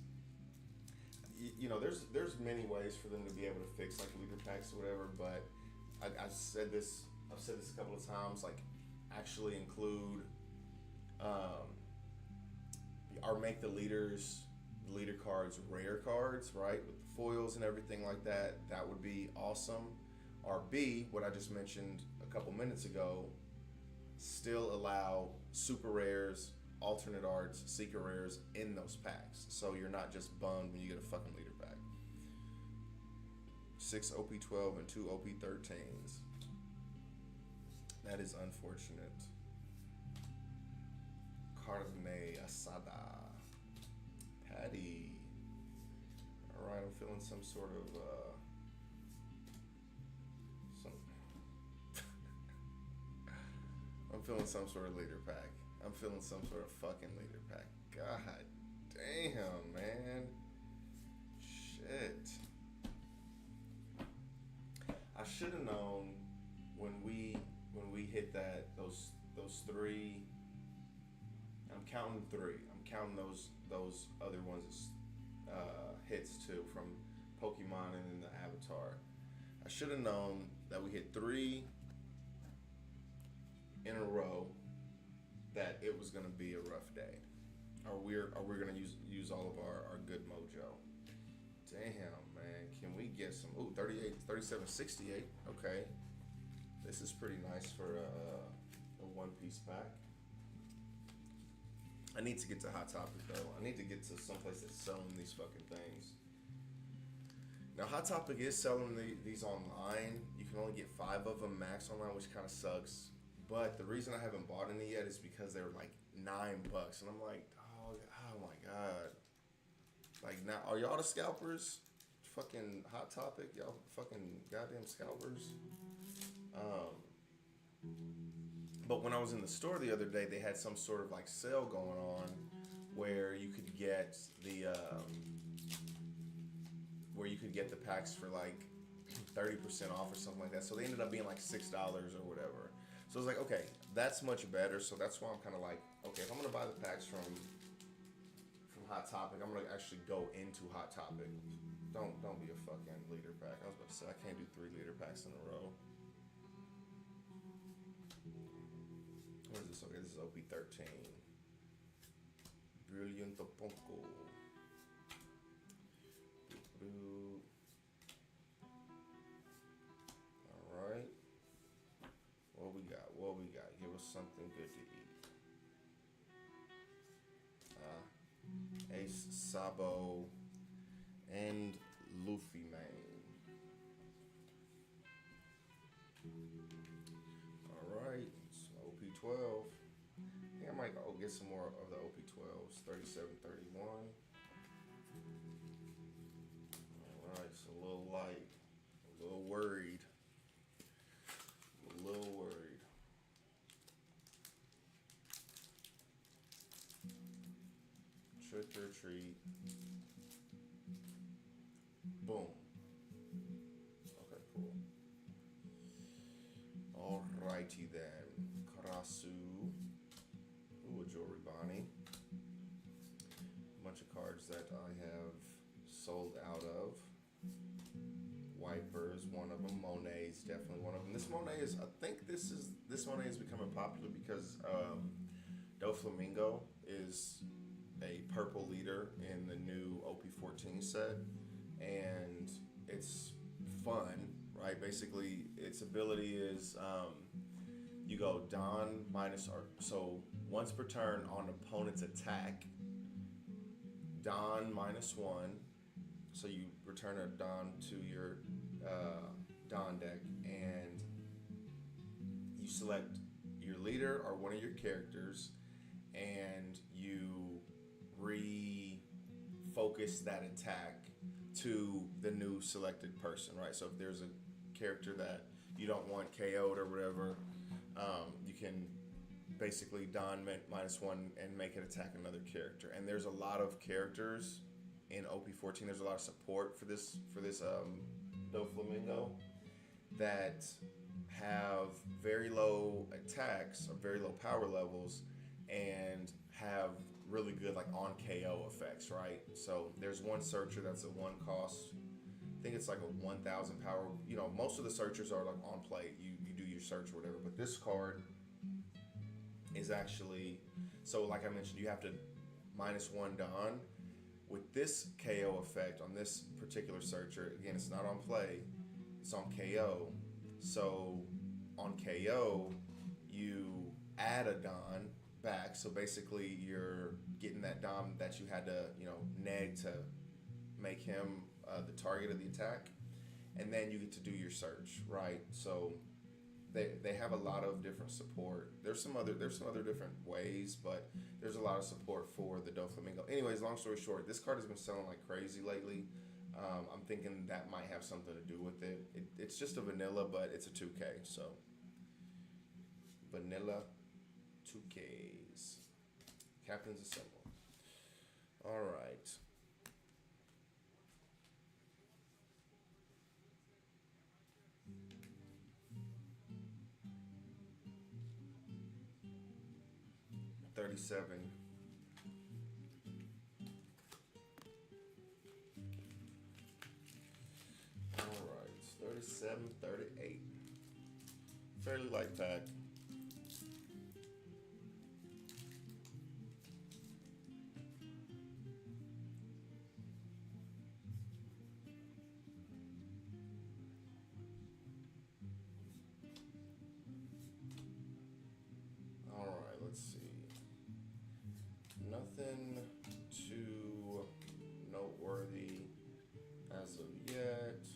you know, there's many ways for them to be able to fix like leader packs or whatever, but I've said this a couple of times, like actually include or make the leader cards rare cards, right, with the foils and everything like that. That would be awesome. Or B, what I just mentioned a couple minutes ago, still allow super rares, alternate arts, secret rares in those packs, so you're not just bummed when you get a fucking leader pack. 6 OP-12 and 2 OP-13s. That is unfortunate. Carne asada. Patty. Alright, I'm feeling some sort of I'm feeling some sort of leader pack. I'm feeling some sort of fucking leader pack. God damn, man. Shit. I should have known when we hit those 3. I'm counting 3. I'm counting those other ones as hits too, from Pokemon and then the Avatar. I should have known that we hit 3 in a row, that it was gonna be a rough day. Or we're gonna use all of our good mojo. Damn, man. Can we get some 3768. Okay. This is pretty nice for a one-piece pack. I need to get to Hot Topic though. I need to get to someplace that's selling these fucking things. Now Hot Topic is selling these online. You can only get 5 of them max online, which kind of sucks. But the reason I haven't bought any yet is because they're like $9, and I'm like, oh my god. Like, now, are y'all the scalpers? Fucking Hot Topic, y'all fucking goddamn scalpers. But when I was in the store the other day, they had some sort of like sale going on where you could get the packs for like 30% off or something like that. So they ended up being like $6 or whatever. So I was like, okay, that's much better. So that's why I'm kind of like, okay, if I'm gonna buy the packs from Hot Topic, I'm gonna actually go into Hot Topic. Don't be a fucking leader pack. I was about to say I can't do 3 leader packs in a row. What is this? Okay, this is OP-13. Brilliant Ponko. Alright. What we got? Give us something good to eat. Ace, Sabo, and Luffy Mane. Alright, so OP-12. I think I might go get some more of the OP-12s. 3731. Alright, it's a little light. A little worried. Trick or treat. Boom. Okay, cool. Alrighty then. Karasu. Ooh, a Jewelry Bonnie. A bunch of cards that I have sold out of. Wipers, one of them. Monet's definitely one of them. This Monet is, I think this Monet is becoming popular because Doflamingo is a purple leader in the new OP-14 set, and it's fun, right? Basically, its ability is you go Don minus, or so once per turn on opponent's attack, Don -1. So you return a Don to your Don deck, and you select your leader or one of your characters, and you refocus that attack to the new selected person, right? So if there's a character that you don't want KO'd or whatever, you can basically Don -1 and make it attack another character. And there's a lot of characters in OP-14, there's a lot of support for this Doflamingo that have very low attacks or very low power levels and have really good like on KO effects, right? So there's one searcher that's a one cost. I think it's like a 1,000 power. You know, most of the searchers are like on play. You do your search or whatever, but this card is actually, so like I mentioned, you have to -1 Don. With this KO effect on this particular searcher, again, it's not on play, it's on KO. So on KO, you add a Don back. So basically, you're getting that Dom that you had to, neg to make him the target of the attack, and then you get to do your search, right? So they have a lot of different support. There's some other different ways, but there's a lot of support for the Doflamingo. Anyways, long story short, this card has been selling like crazy lately. I'm thinking that might have something to do with it. It's just a vanilla, but it's a 2K, so vanilla 2Ks. Captain's Assemble. All right. $37. All right, 37, 38. Fairly light pack. All right, let's see. Nothing too noteworthy as of yet.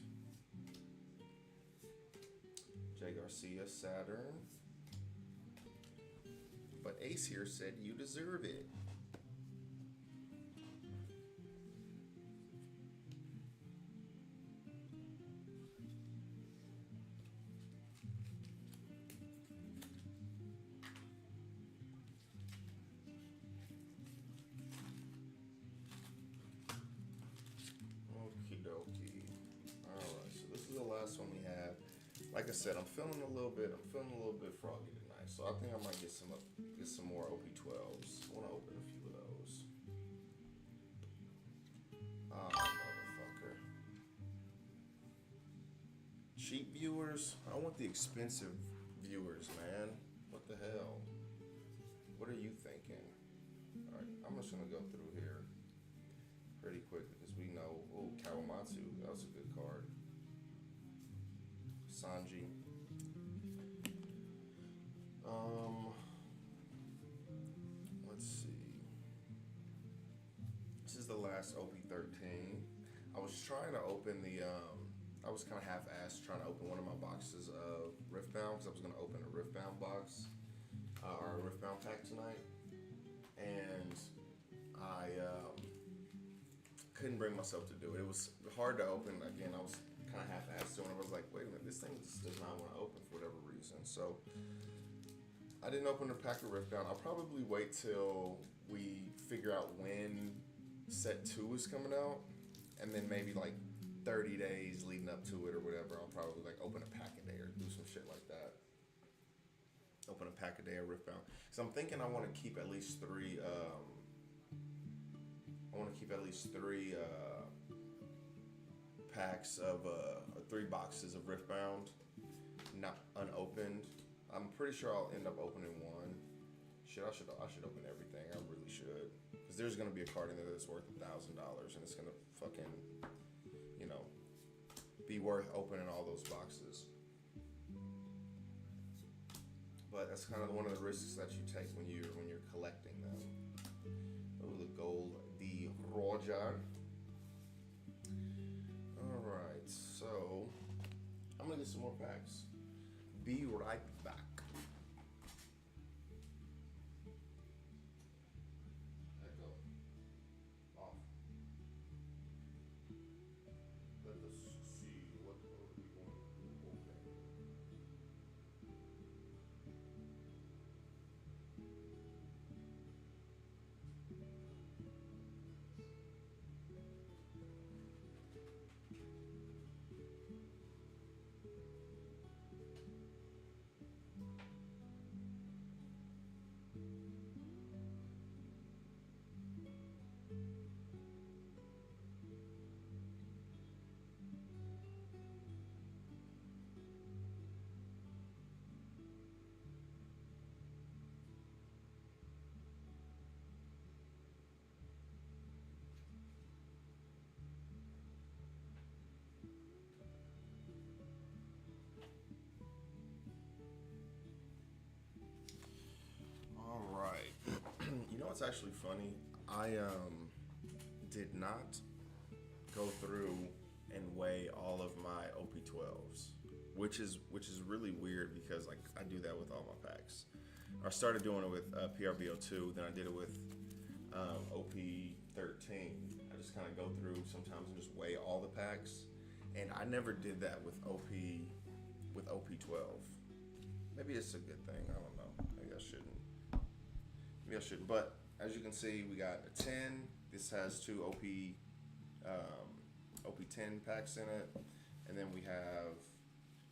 Jay Garcia, Saturn. But Ace here said you deserve it. Okie dokie. Alright, so this is the last one we have. Like I said, I'm feeling a little bit froggy tonight, so I think I might get some more OP-12s. I want to open a few of those. Ah, motherfucker. Cheap viewers? I want the expensive viewers, man. What the hell? What are you thinking? Alright, I'm just gonna go through here pretty quick because we know, oh, Kawamatsu, that was a good card. Sanji. Let's see. This is the last OP-13. I was trying to open I was kind of half-assed trying to open one of my boxes of Riftbound because I was going to open a Riftbound box, or a Riftbound pack tonight. And I couldn't bring myself to do it. It was hard to open. Again, I was kind of half-assed doing it. I was like, wait a minute, this thing just does not want to open for whatever reason. So I didn't open a pack of Riftbound. I'll probably wait till we figure out when set 2 is coming out, and then maybe like 30 days leading up to it or whatever, I'll probably like open a pack a day or do some shit like that. Open a pack a day of Riftbound. So I'm thinking I want to keep at least 3 packs of 3 boxes of Riftbound, not unopened. I'm pretty sure I'll end up opening one. Shit, I should open everything. I really should, because there's gonna be a card in there that's worth $1,000, and it's gonna fucking, be worth opening all those boxes. But that's kind of one of the risks that you take when you're collecting them. Oh, the gold, the Roger. All right, so I'm gonna get some more packs. Be right back. Echo. Off. Let us see what we want to open. what's actually funny? I did not go through and weigh all of my OP-12s, which is really weird because like I do that with all my packs. I started doing it with PRBO2, then I did it with OP-13. I just kind of go through sometimes and just weigh all the packs, and I never did that with OP-12. Maybe it's a good thing. I don't know. Maybe I shouldn't. Maybe I shouldn't. But as you can see, we got a 10. This has two OP-10 packs in it, and then we have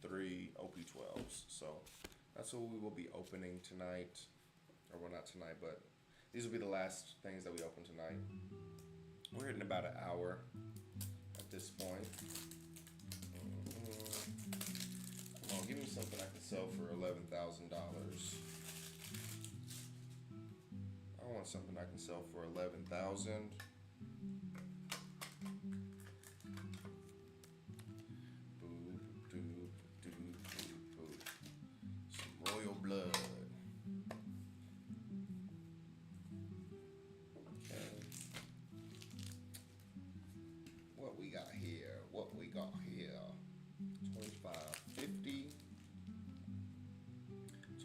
3 OP-12s. So that's what we will be opening tonight, or well, not tonight, but these will be the last things that we open tonight. We're hitting about an hour at this point. Come on, give me something I can sell for $11,000. I want something I can sell for 11,000. Some royal blood. Okay. What we got here? What we got here? 2550.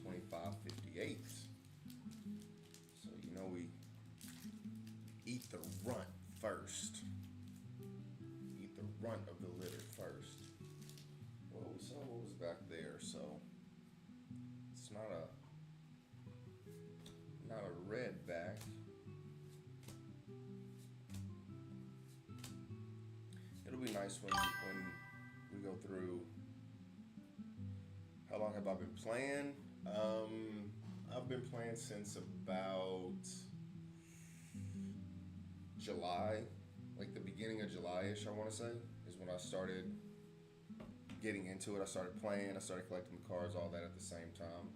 2558. So you know we eat the runt first. Eat the runt of the litter first. What was back there? So it's not a red back. It'll be nice when we go through. How long have I been playing? I've been playing since about July, like the beginning of July-ish, I want to say, is when I started getting into it. I started playing, I started collecting the cards, all that at the same time.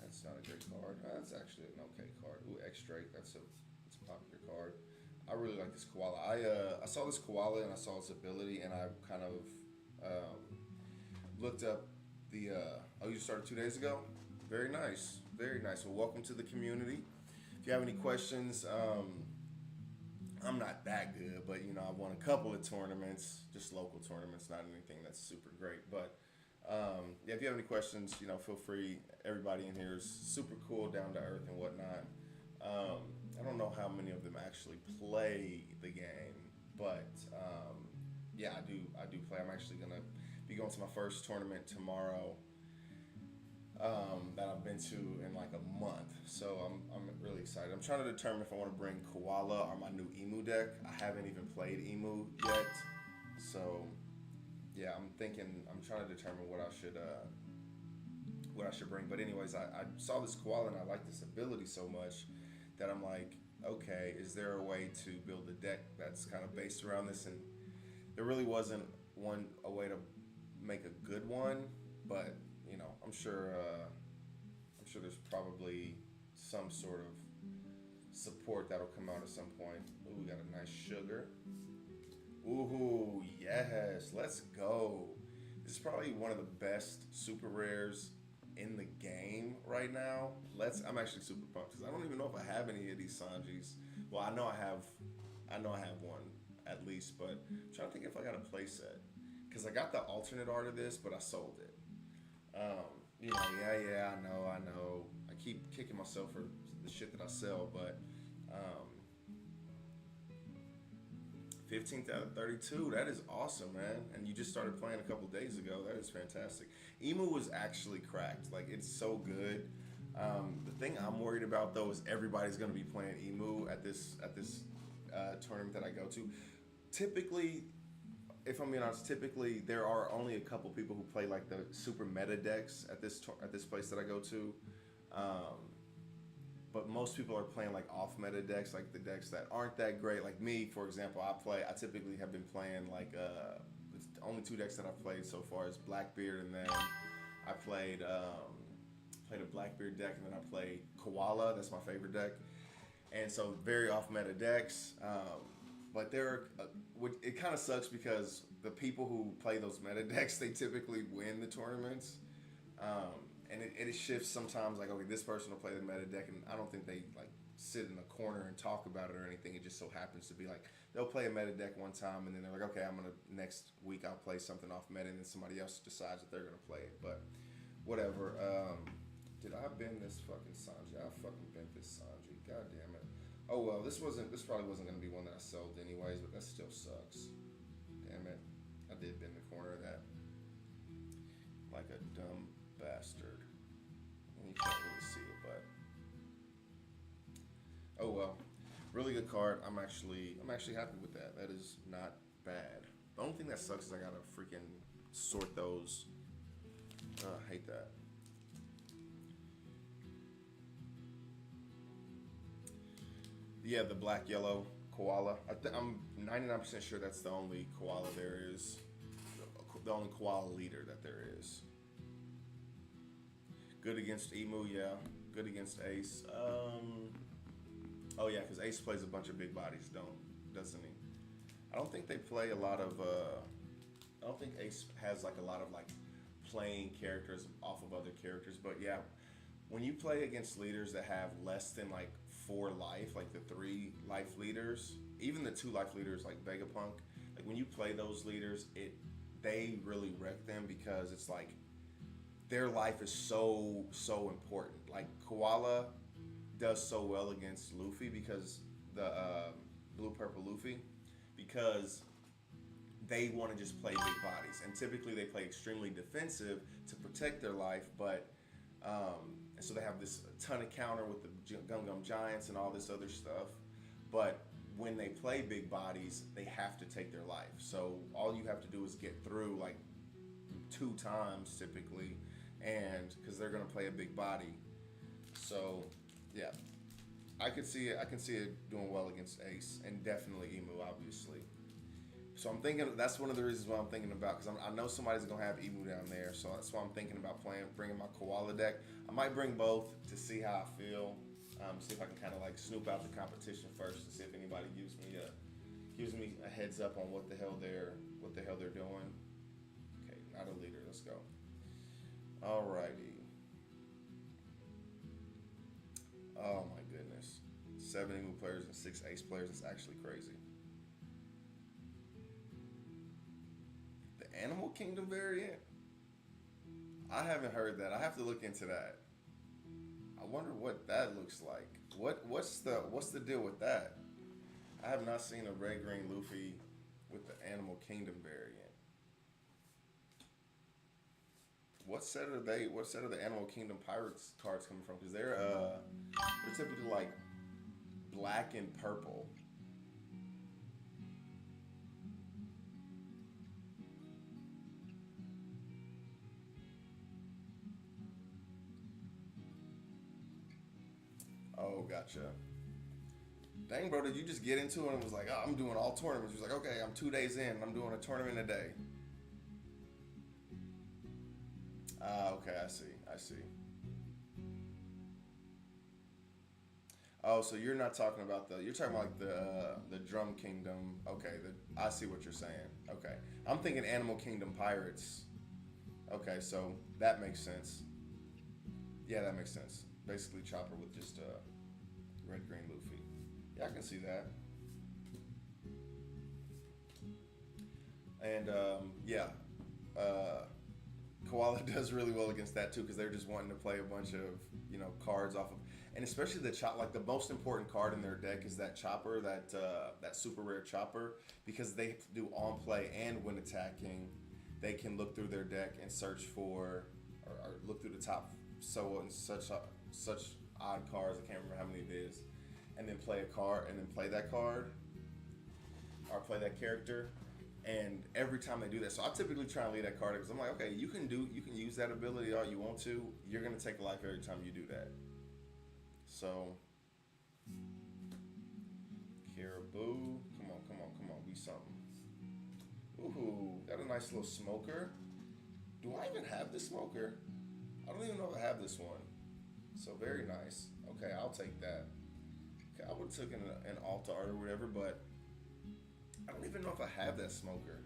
That's not a great card. That's actually an okay card. Ooh, X-Drake, that's a popular card. I really like this koala. I saw this koala and I saw its ability, and I kind of looked up the. You started 2 days ago. Very nice, very nice. Well, welcome to the community. If you have any questions, I'm not that good, but you know I've won a couple of tournaments, just local tournaments, not anything that's super great. But yeah, if you have any questions, you know, feel free. Everybody in here is super cool, down to earth, and whatnot. I don't know how many of them actually play the game, but yeah, I do play. I'm actually gonna be going to my first tournament tomorrow that I've been to in like a month, so I'm really excited. I'm trying to determine if I want to bring Koala or my new Emu deck. I haven't even played Emu yet, so yeah, I'm trying to determine what I should bring. But anyways, I saw this Koala and I like this ability so much that I'm like, okay, is there a way to build a deck that's kind of based around this? And there really wasn't a way to make a good one, but you know, I'm sure there's probably some sort of support that'll come out at some point. Ooh, we got a nice sugar. Ooh, yes, let's go. This is probably one of the best super rares in the game right now. I'm actually super pumped because I don't even know if I have any of these Sanjis. Well, I know I have one at least, but I'm trying to think if I got a play set because I got the alternate art of this, but I sold it. You know, yeah, I know. I keep kicking myself for the shit that I sell, but 15th out of 32, that is awesome, man. And you just started playing a couple days ago. That is fantastic. Emu was actually cracked. Like, it's so good. The thing I'm worried about, though, is everybody's going to be playing Emu at this tournament that I go to. Typically, if I'm being honest, there are only a couple people who play like the super meta decks at this place that I go to. But most people are playing like off meta decks, like the decks that aren't that great. Like me, for example, I typically have been playing like the only 2 decks that I've played so far is Blackbeard, and then I played a Blackbeard deck, and then I played Koala. That's my favorite deck. And so very off meta decks. But it kind of sucks because the people who play those meta decks, they typically win the tournaments. and it shifts sometimes. Like, okay, this person will play the meta deck, and I don't think they like sit in a corner and talk about it or anything. It just so happens to be like they'll play a meta deck one time, and then they're like, okay, I'm gonna next week I'll play something off meta, and then somebody else decides that they're gonna play it. But whatever. Did I bend this fucking Sanji? I fucking bent this Sanji. God damn it. Oh well, this probably wasn't gonna be one that I sold anyways, but that still sucks. Damn it. I did bend the corner of that. Like a dumb bastard. And you can't really see it, but oh well. Really good card. I'm actually happy with that. That is not bad. The only thing that sucks is I gotta freaking sort those. I hate that. Yeah, the black yellow koala. I'm 99% sure that's the only koala there is. The only koala leader that there is. Good against Emu, yeah. Good against Ace. Oh yeah, because Ace plays a bunch of big bodies, doesn't he? I don't think they play a lot of. I don't think Ace has like a lot of like playing characters off of other characters, but yeah, when you play against leaders that have less than like 4 life, like the 3 life leaders, even the 2 life leaders like Vegapunk, like when you play those leaders, they really wreck them because it's like their life is so important. Like Koala does so well against Luffy because the blue purple Luffy, because they want to just play big bodies, and typically they play extremely defensive to protect their life, but and so they have this ton of counter with the Gum Gum Giants and all this other stuff, but when they play big bodies, they have to take their life. So all you have to do is get through like 2 times typically, and because they're going to play a big body. So yeah, I can see it doing well against Ace, and definitely Emu, obviously. So I'm thinking that's one of the reasons why I'm thinking about, because I know somebody's gonna have Emu down there, so that's why I'm thinking about bringing my koala deck. I might bring both to see how I feel, see if I can kind of like snoop out the competition first to see if anybody gives me a heads up on what the hell they're doing. Okay, not a leader. Let's go. Alrighty. Oh my goodness, 7 Emu players and 6 Ace players. It's actually crazy. Animal Kingdom variant? I haven't heard that. I have to look into that. I wonder what that looks like. What's the deal with that? I have not seen a red green Luffy with the Animal Kingdom variant. What set are the Animal Kingdom Pirates cards coming from? Because they're typically like black and purple. Oh, gotcha. Dang, bro, did you just get into it and was like, oh, I'm doing all tournaments? He was like, okay, I'm 2 days in, and I'm doing a tournament a day. Okay, I see. Oh, so you're not talking about you're talking about like the Drum Kingdom. Okay, I see what you're saying. Okay, I'm thinking Animal Kingdom Pirates. Okay, so that makes sense. Yeah, that makes sense. Basically Chopper with just red green Luffy. Yeah, I can see that. And yeah, Koala does really well against that too, because they're just wanting to play a bunch of cards off of, and especially the most important card in their deck is that Chopper, that super rare Chopper, because they do on play and when attacking, they can look through their deck and search for or look through the top such odd cards. I can't remember how many it is, and then play a card, and then play that card or play that character. And every time they do that, so I typically try and leave that card because I'm like, okay, you can use that ability all you want to. You're gonna take a life every time you do that. So, Caribou, come on, be something. Ooh, got a nice little smoker. Do I even have this smoker? I don't even know if I have this one. So very nice. Okay, I'll take that. Okay, I would have taken an Alta Art or whatever, but I don't even know if I have that smoker.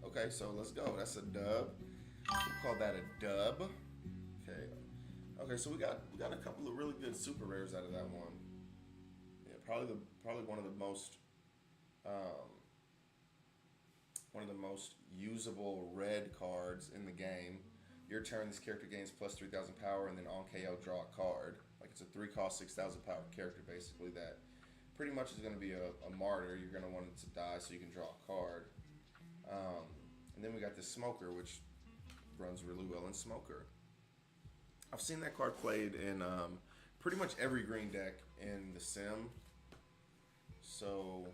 Okay, so let's go. That's a dub. We'll call that a dub. Okay, Okay, so we got a couple of really good super rares out of that one. Yeah, probably um, one of the most usable red cards in the game. Your turn, this character gains plus 3,000 power, and then on KO, draw a card. Like it's a 3 cost, 6,000 power character, basically, that pretty much is going to be a martyr. You're going to want it to die so you can draw a card. And then we got this Smoker, which runs really well in Smoker. I've seen that card played in pretty much every green deck in the Sim. So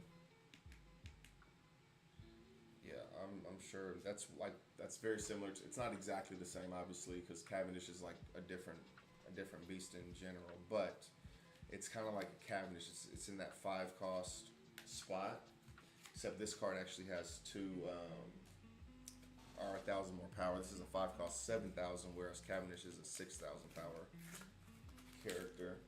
yeah, I'm sure that's very similar to. It's not exactly the same, obviously, because Cavendish is like a different beast in general, but it's kind of like a Cavendish. It's in that 5 cost spot, except this card actually has 2 or 1,000 more power. This is a 5 cost 7,000, whereas Cavendish is a 6,000 power character.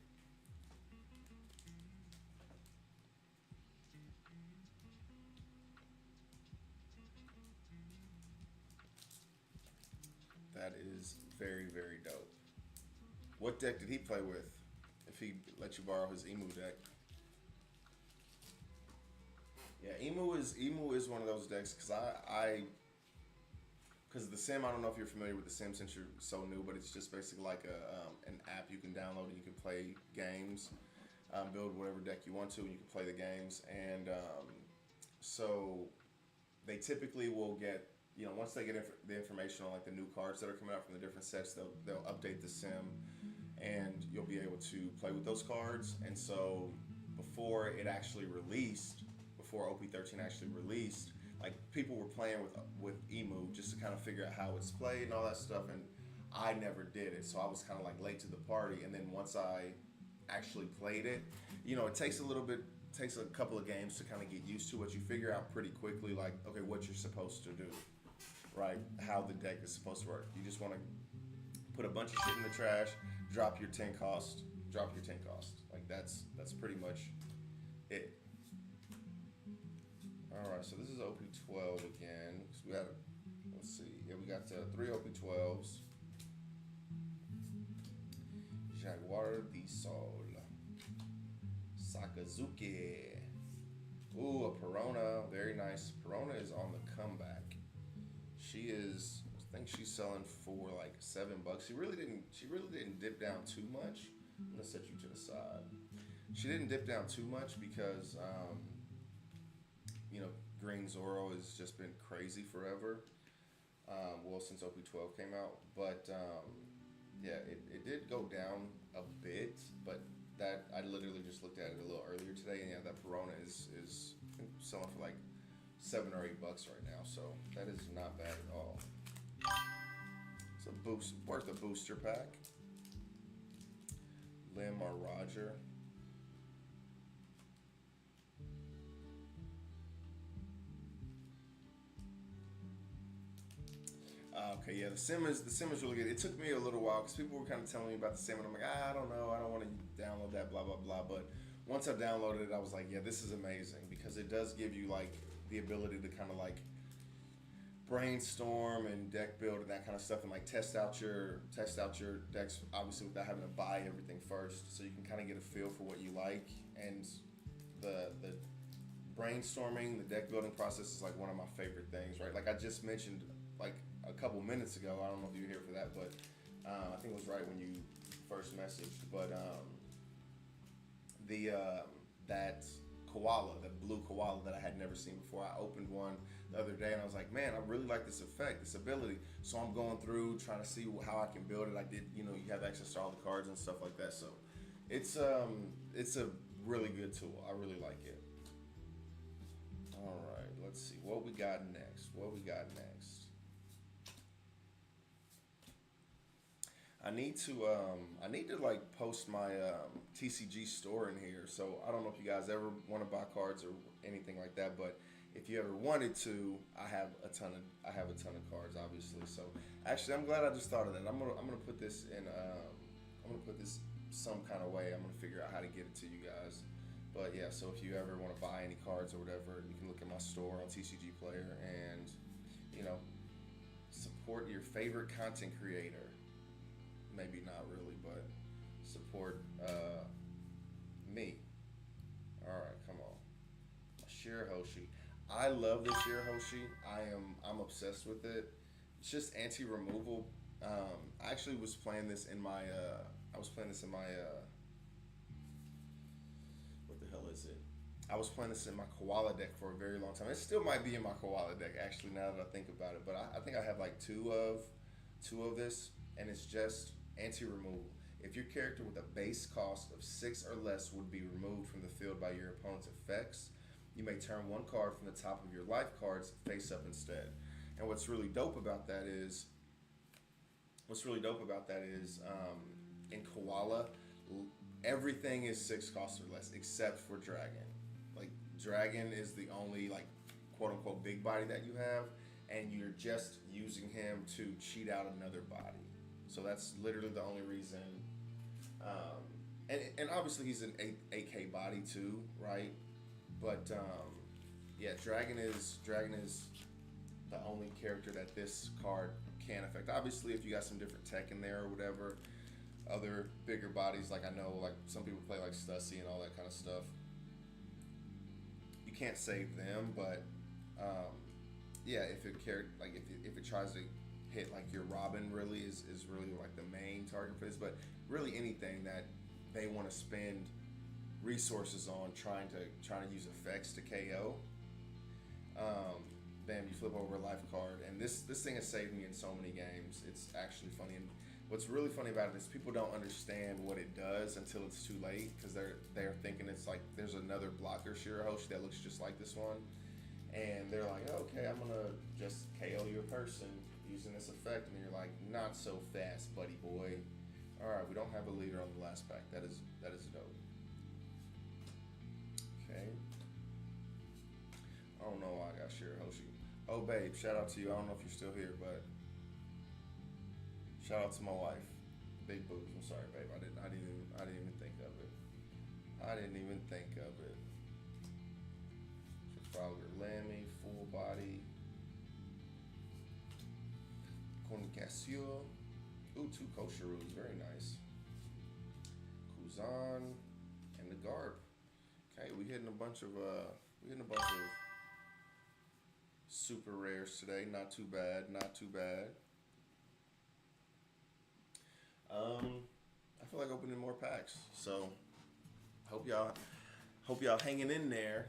That is very, very dope. What deck did he play with? If he let you borrow his Emu deck. Yeah, Emu is one of those decks because because the Sim, I don't know if you're familiar with the Sim since you're so new, but it's just basically like an app you can download and you can play games, build whatever deck you want to, and you can play the games. And so they typically will get, once they get the information on like the new cards that are coming out from the different sets, they'll update the Sim, and you'll be able to play with those cards. And so before it actually released, before OP-13 actually released, like people were playing with Emu just to kind of figure out how it's played and all that stuff, and I never did it, so I was kind of like late to the party. And then once I actually played it, it takes a couple of games to kind of get used to it. You figure out pretty quickly, like, okay, what you're supposed to do, right? How the deck is supposed to work. You just want to put a bunch of shit in the trash, drop your 10 cost. Like that's pretty much it. All right, so this is OP-12 again. So we got, let's see, yeah, we got 3 OP-12s. Jaguar di Sol, Sakazuki. Ooh, a Perona, very nice. Perona is on the comeback. She is, I think she's selling for like $7. She really didn't dip down too much. I'm gonna set you to the side. She didn't dip down too much because Green Zoro has just been crazy forever. Well, since OP-12 came out, but yeah, it did go down a bit, but that I literally just looked at it a little earlier today, and yeah, that Perona is selling for like $7 or $8 right now, so that is not bad at all. It's a boost, worth a booster pack. Lim or Roger. Okay, yeah, the sim is really good. It took me a little while because people were kind of telling me about the sim, and I'm like, I don't know, I don't want to download that, blah blah blah. But once I downloaded it, I was like, yeah, this is amazing because it does give you like the ability to kind of like brainstorm and deck build and that kind of stuff, and like test out your decks, obviously without having to buy everything first, so you can kind of get a feel for what you like. And the brainstorming, the deck building process is like one of my favorite things, right? Like I just mentioned like a couple minutes ago, I don't know if you were here for that, but I think it was right when you first messaged, but that koala, that blue koala that I had never seen before, I opened one the other day and I was like, man, I really like this effect, this ability. So I'm going through trying to see how I can build it. I did, you have access to all the cards and stuff like that, so it's a really good tool. I really like it. All right, let's see what we got next. I need to like post my TCG store in here. So I don't know if you guys ever want to buy cards or anything like that, but if you ever wanted to, I have a ton of cards, obviously. So actually, I'm glad I just thought of that. I'm gonna put this in. I'm gonna put this some kind of way. I'm gonna figure out how to get it to you guys. But yeah, so if you ever want to buy any cards or whatever, you can look at my store on TCG Player and support your favorite content creator. maybe not really, but support me. All right, come on. Shirahoshi. I love this Shirahoshi. I'm obsessed with it. It's just anti-removal. I actually was playing this in my what the hell is it? I was playing this in my koala deck for a very long time. It still might be in my koala deck actually now that I think about it. But I think I have like two of this, and it's just anti-removal. If your character with a base cost of 6 or less would be removed from the field by your opponent's effects, you may turn one card from the top of your life cards face up instead. And what's really dope about that is in Koala, everything is 6 costs or less except for Dragon. Like Dragon is the only like quote unquote big body that you have, and you're just using him to cheat out another body. So that's literally the only reason. And obviously he's an 8K body too, right? But yeah, Dragon is the only character that this card can affect. Obviously, if you got some different tech in there or whatever, other bigger bodies, like I know, like some people play like Stussy and all that kind of stuff, you can't save them. But yeah, if it if it tries to hit like your Robin, really is really like the main target for this. But really anything that they want to spend resources on trying to use effects to KO. Bam, you flip over a life card, and this thing has saved me in so many games. It's actually funny, and what's really funny about it is people don't understand what it does until it's too late, because they're thinking it's like there's another blocker Shirahoshi that looks just like this one, and they're like, oh, okay, I'm gonna just KO your person using this effect, and you're like, not so fast, buddy boy. All right, we don't have a leader on the last pack. That is dope. Okay. I don't know why I got Shirahoshi. Oh, babe, shout out to you. I don't know if you're still here, but shout out to my wife, Big Boobs. I'm sorry, babe. I didn't even think of it. I didn't even think of it. Trafalgar Lammy, full body. Communication. Ooh, 2 Kosharus, very nice. Kuzan and the Garb. Okay, we hitting a bunch of super rares today. Not too bad, not too bad. I feel like opening more packs, so hope y'all hanging in there.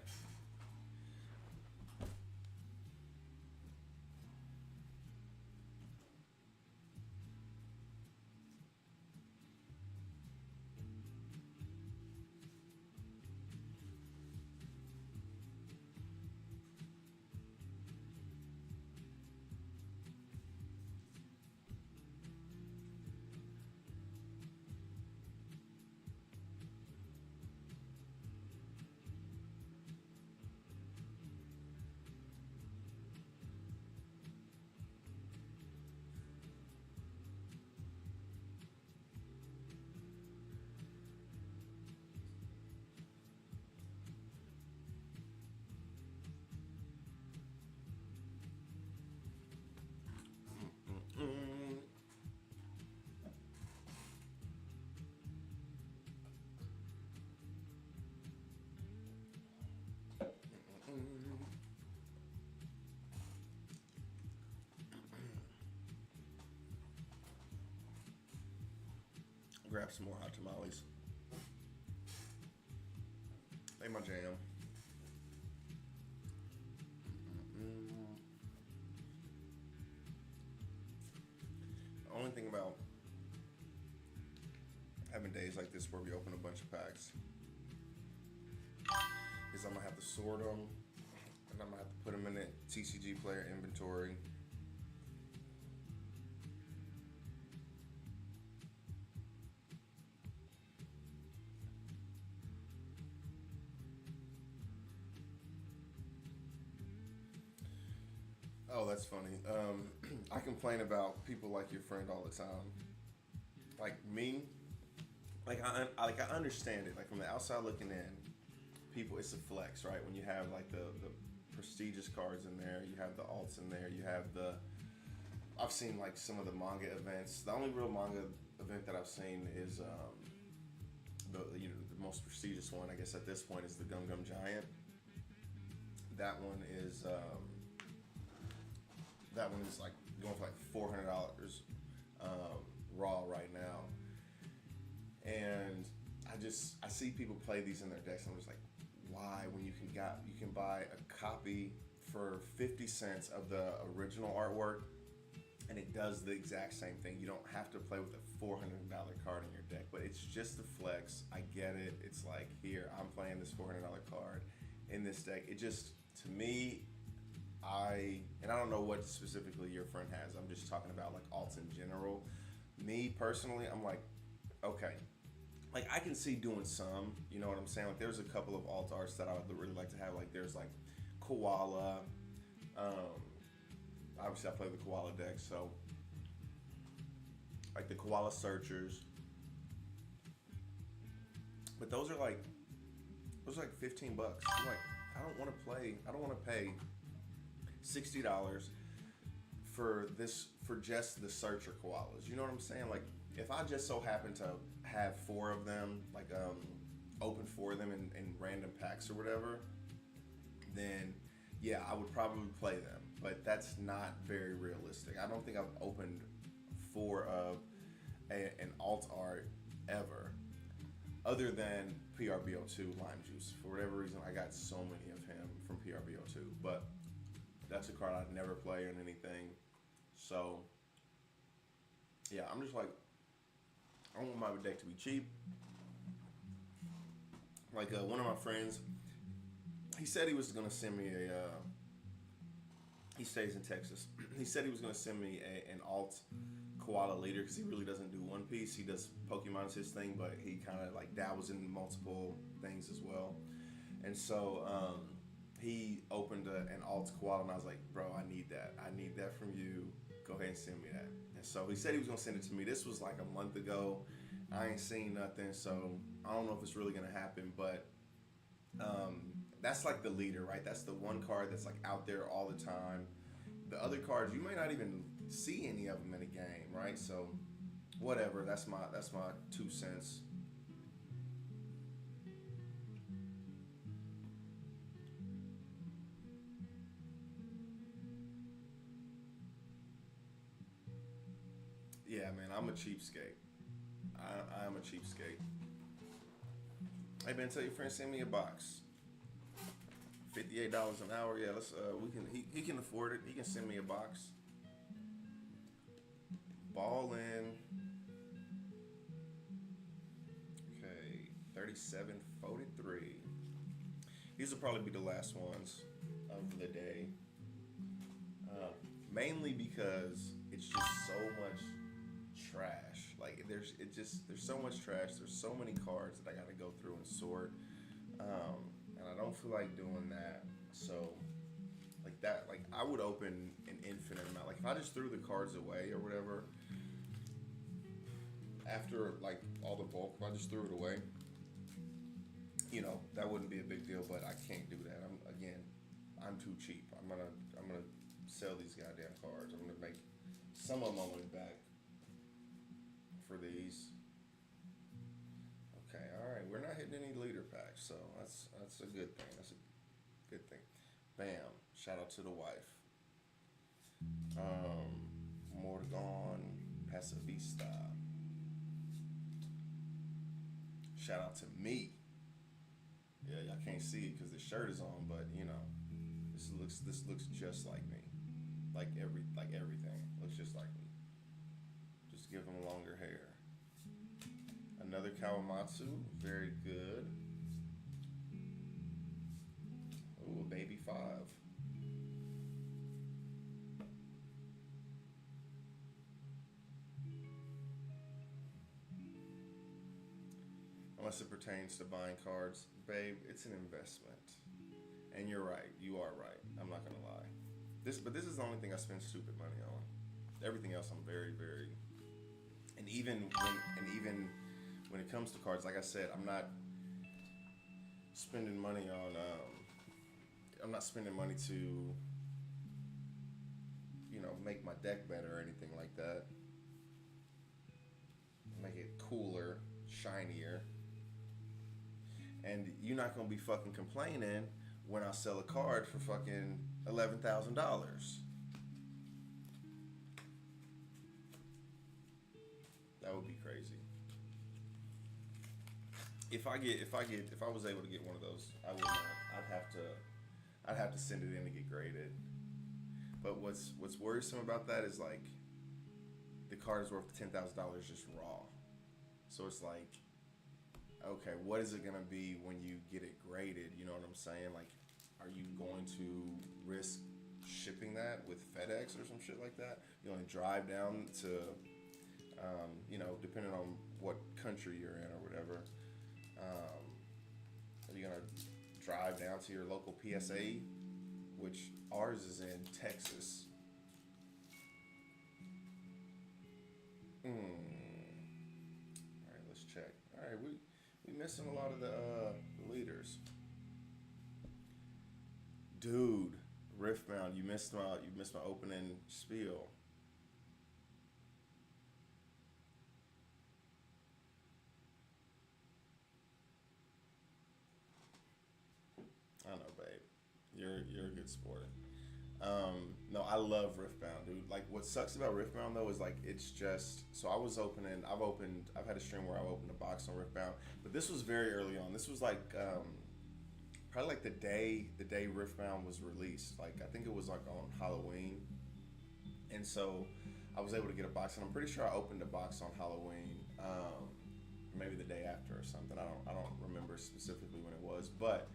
Grab some more hot tamales. They my jam. The only thing about having days like this where we open a bunch of packs is I'm gonna have to sort them, and I'm gonna have to put them in the TCG player inventory. Oh, that's funny. I complain about people like your friend all the time. Like me, I understand it. Like from the outside looking in, people, it's a flex, right? When you have like the prestigious cards in there, you have the alts in there, you have the. I've seen like some of the manga events. The only real manga event that I've seen is the most prestigious one, I guess at this point, is the Gum Gum Giant. That one is like going for like $400 raw right now, and I see people play these in their decks, and I'm just like, why? When you can buy a copy for 50 cents of the original artwork, and it does the exact same thing. You don't have to play with a $400 card in your deck, but it's just a flex. I get it. It's like, here, I'm playing this $400 card in this deck. It just, to me, I don't know what specifically your friend has. I'm just talking about like alts in general. Me personally, I'm like, okay, like I can see doing some, you know what I'm saying? Like there's a couple of alt arts that I would really like to have. Like there's like Koala. Obviously I play the Koala deck, so like the Koala Searchers. But those are like $15. I'm like, I don't want to pay $60 for just the Searcher Koalas. You know what I'm saying? Like if I just so happen to have 4 of them, like open 4 of them in random packs or whatever, then yeah, I would probably play them. But that's not very realistic. I don't think I've opened 4 of an alt art ever, other than PRBO2 Lime Juice. For whatever reason, I got so many of him from PRBO2, but that's a card I'd never play on anything. So yeah, I'm just like, I don't want my deck to be cheap. Like one of my friends, he said he was gonna send me he stays in Texas. He said he was gonna send me an alt Koala leader because he really doesn't do One Piece. He does Pokemon as his thing, but he kind of like dabbles in multiple things as well. And so he opened an alt Koala, and I was like, bro, I need that. I need that from you. Go ahead and send me that. And so he said he was gonna send it to me. This was like a month ago. I ain't seen nothing, so I don't know if it's really gonna happen, but that's like the leader, right? That's the one card that's like out there all the time. The other cards, you may not even see any of them in a game, right? So whatever, that's my 2 cents. Yeah, man, I'm a cheapskate. I'm a cheapskate. Hey man, tell your friend send me a box. $58 an hour. Yeah, let's. He can afford it. He can send me a box. Ball in. Okay, 37.43. These will probably be the last ones of the day. Mainly because it's just so much trash. Like there's so much trash. There's so many cards that I got to go through and sort. And I don't feel like doing that. So like that, like I would open an infinite amount. Like if I just threw the cards away or whatever, after like all the bulk, if I just threw it away, you know, that wouldn't be a big deal. But I can't do that. I'm too cheap. I'm gonna sell these goddamn cards. I'm gonna make some of my money back for these. Okay, all right. We're not hitting any leader packs, so that's a good thing. That's a good thing. Bam! Shout out to the wife. Morgan Pacifista. Shout out to me. Yeah, y'all can't see it because the shirt is on, but you know, this looks just like me. Like everything looks just like me. Just give them longer hair. Another Kawamatsu, very good. Ooh, a baby 5. Unless it pertains to buying cards, babe, it's an investment. And you're right, you are right. I'm not gonna lie. But this is the only thing I spend stupid money on. Everything else, I'm very, very. And even when it comes to cards, like I said, I'm not spending money on. I'm not spending money to, you know, make my deck better or anything like that. make it cooler, shinier. And you're not gonna be fucking complaining when I sell a card for fucking $11,000. That would be crazy. If I was able to get one of those, I would not. I'd have to send it in to get graded. But what's worrisome about that is like the card is worth $10,000 just raw. So it's like, okay, what is it gonna be when you get it graded? You know what I'm saying? Like, are you going to risk shipping that with FedEx or some shit like that? You only drive down to, depending on what country you're in or whatever. Are you gonna drive down to your local PSA, which ours is in Texas? All right, let's check. All right, we missing a lot of the leaders. Dude, Riftbound, you missed my opening spiel. I know, babe. You're a good sport. No, I love Riftbound, dude. Like, what sucks about Riftbound though is like it's just. So I've had a stream where I opened a box on Riftbound, but this was very early on. This was like probably like the day Riftbound was released. Like I think it was like on Halloween, and so I was able to get a box, and I'm pretty sure I opened a box on Halloween, maybe the day after or something. I don't remember specifically when it was, but.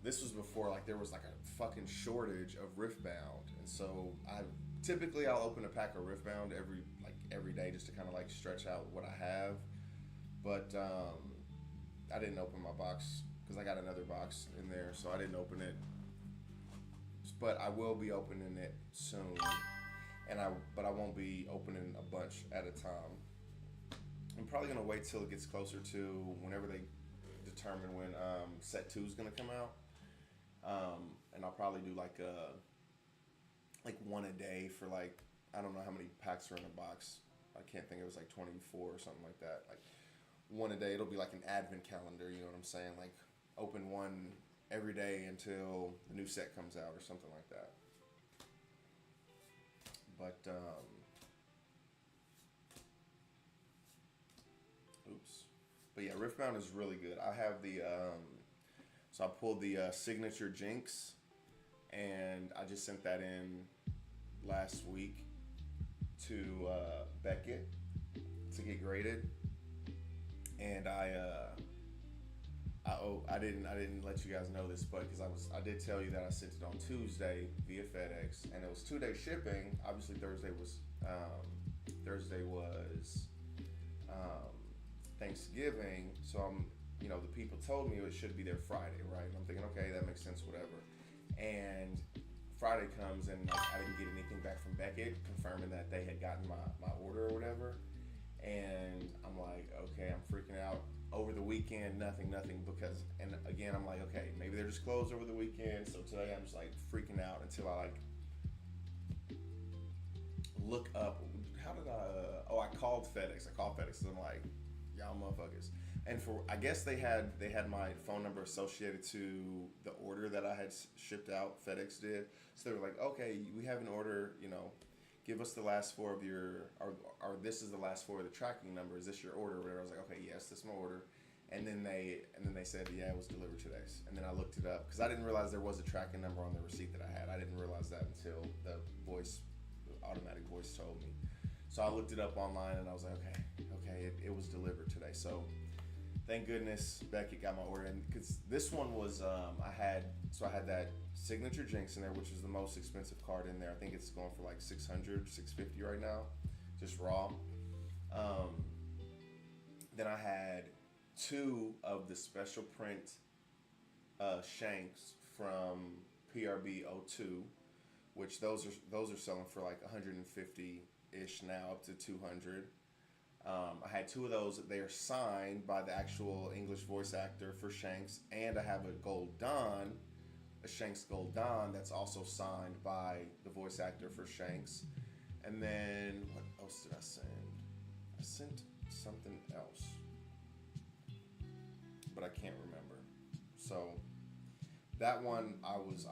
This was before like there was like a fucking shortage of Riftbound, and so I'll open a pack of Riftbound every day just to kind of like stretch out what I have, but I didn't open my box because I got another box in there, so I didn't open it. But I will be opening it soon, but I won't be opening a bunch at a time. I'm probably gonna wait till it gets closer to whenever they determine when set 2 is gonna come out, and I'll probably do like one a day for like I don't know how many packs are in a box. I can't think, it was like 24 or something like that. Like one a day. It'll be like an advent calendar. You know what I'm saying? Like open one every day until the new set comes out or something like that. But oops. But yeah, Riftbound is really good. I have the, so I pulled the Signature Jinx, and I just sent that in last week to Beckett to get graded. And I didn't let you guys know this, but because I did tell you that I sent it on Tuesday via FedEx, and it was 2-day shipping. Obviously Thursday was Thanksgiving, so the people told me it should be there Friday, right? And I'm thinking, okay, that makes sense, whatever. And Friday comes, and like, I didn't get anything back from Beckett confirming that they had gotten my order or whatever. And I'm like, okay, I'm freaking out. Over the weekend, nothing, because, and again, I'm like, okay, maybe they're just closed over the weekend. So today I'm just like freaking out until I like look up. How did I called FedEx. And I'm like, y'all motherfuckers. And I guess they had my phone number associated to the order that I had shipped out. FedEx did. So they were like, okay, we have an order, give us the last four of your, or this is the last four of the tracking number. Is this your order or whatever? I was like, okay, yes, this is my order. And then they said, yeah, it was delivered today. And then I looked it up because I didn't realize there was a tracking number on the receipt that I had. I didn't realize that until the automatic voice told me. So I looked it up online and I was like, okay, it was delivered today. So thank goodness Beckett got my order. And because this one was, I had that Signature Jinx in there, which is the most expensive card in there. I think it's going for like $600, $650 right now, just raw. Then I had 2 of the special print Shanks from PRB-02, which those are selling for like 150-ish now, up to 200. I had 2 of those. They are signed by the actual English voice actor for Shanks, and I have a Shanks Gold Dawn that's also signed by the voice actor for Shanks. And then what else did I send? I sent something else, but I can't remember. So that one, I was,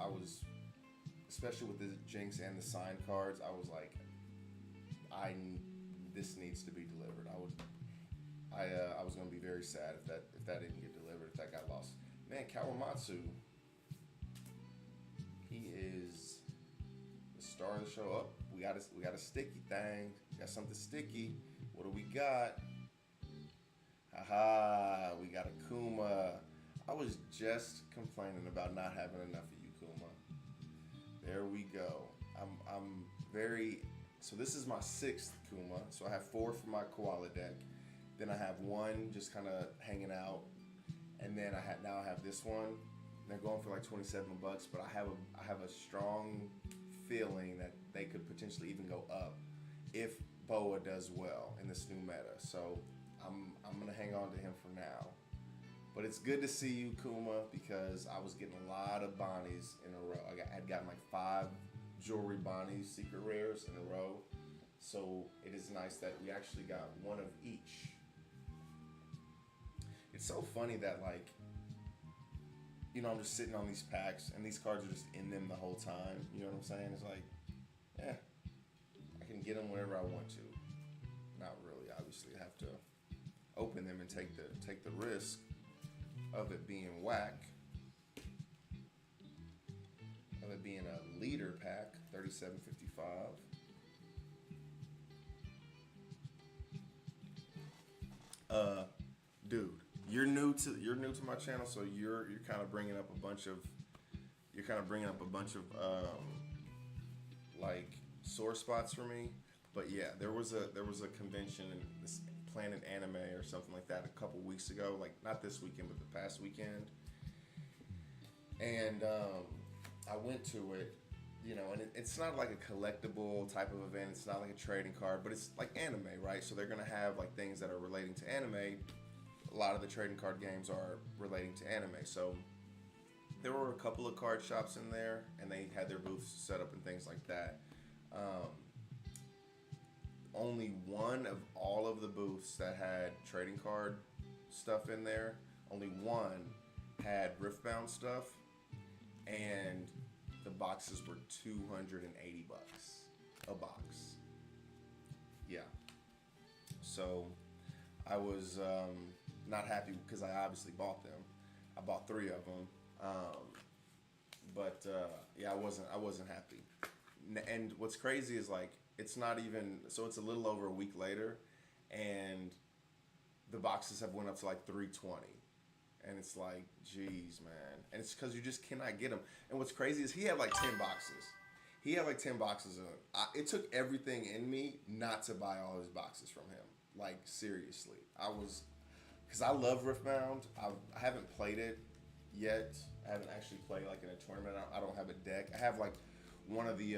especially with the Jinx and the sign cards, I was like, this needs to be delivered. I was gonna be very sad if that didn't get delivered, if that got lost. Man, Kawamatsu, he is the star of the show. Up, we got a sticky thing. We got something sticky. What do we got? Haha, we got a Kuma. I was just complaining about not having enough of you, Kuma. There we go. I'm very. So this is my 6th Kuma. So I have 4 for my koala deck. Then I have 1 just kind of hanging out, and then I have this one. They're going for like $27, but I have a strong feeling that they could potentially even go up if Boa does well in this new meta. So I'm gonna hang on to him for now. But it's good to see you, Kuma, because I was getting a lot of Bonnies in a row. I'd gotten like 5 jewelry Bonnies, secret rares in a row. So it is nice that we actually got 1 of each. It's so funny that, like, you know, I'm just sitting on these packs and these cards are just in them the whole time. You know what I'm saying? It's like, I can get them whenever I want to. Not really, obviously. I have to open them and take the risk of it being whack. Of it being a leader pack, $37.55. Dude, you're new to my channel, so you're kind of bringing up a bunch of like sore spots for me. But yeah, there was a convention in this Planet Anime or something like that a couple weeks ago, like not this weekend but the past weekend, and I went to it, you know, and it's not like a collectible type of event. It's not like a trading card, but it's like anime, right? So they're gonna have like things that are relating to anime. A lot of the trading card games are relating to anime. So there were a couple of card shops in there, and they had their booths set up and things like that. Only one of all of the booths that had trading card stuff in there, only one had Riftbound stuff, and the boxes were $280 a box. Yeah. So I was not happy because I obviously bought them. I bought 3 of them, but yeah, I wasn't happy. And what's crazy is, like, it's not even, so it's a little over a week later, and the boxes have went up to like $320, and it's like, geez, man. And it's because you just cannot get them. And what's crazy is he had like 10 boxes. He had like 10 boxes of them. It took everything in me not to buy all his boxes from him. Like, seriously. Because I love Riftbound. I haven't played it yet. I haven't actually played like in a tournament. I don't have a deck. I have like one of the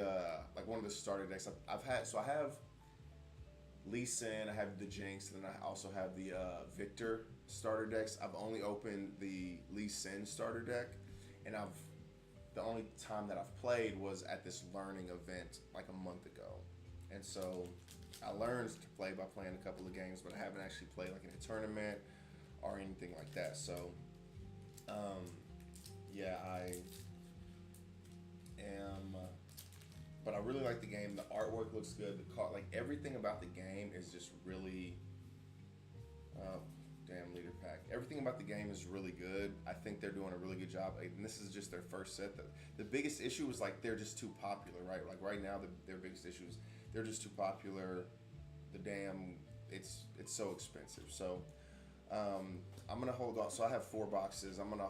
starter decks. I have Lee Sin, I have the Jinx, and then I also have the Victor starter decks. I've only opened the Lee Sin starter deck, and the only time that I've played was at this learning event like a month ago. And so I learned to play by playing a couple of games, but I haven't actually played like in a tournament or anything like that. So yeah, I am, but I really like the game. The artwork looks good. Like everything about the game is just really, damn leader pack. Everything about the game is really good. I think they're doing a really good job. And this is just their first set. The biggest issue is like they're just too popular, right? Like right now, their biggest issue is they're just too popular. It's so expensive. So I'm gonna hold on. So I have 4 boxes. I'm gonna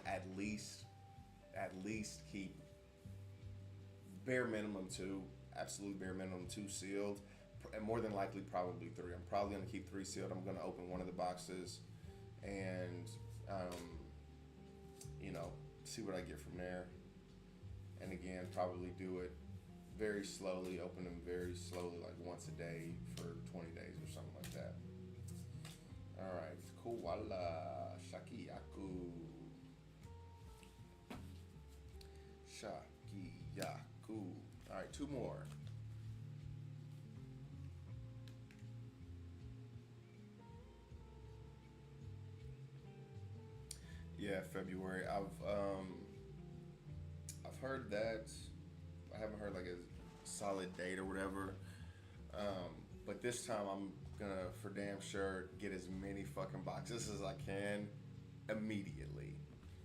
at least keep bare minimum 2, absolute bare minimum 2 sealed, and more than likely probably 3. I'm probably gonna keep 3 sealed. I'm gonna open one of the boxes, and you know, see what I get from there. And again, probably do it very slowly. Open them very slowly, like once a day for 20 days or something like that. All right, koala shakiyaku. Shakiyaku. All right, 2 more. Yeah, February. I've heard that. I haven't heard like a solid date or whatever. But this time I'm gonna for damn sure get as many fucking boxes as I can immediately.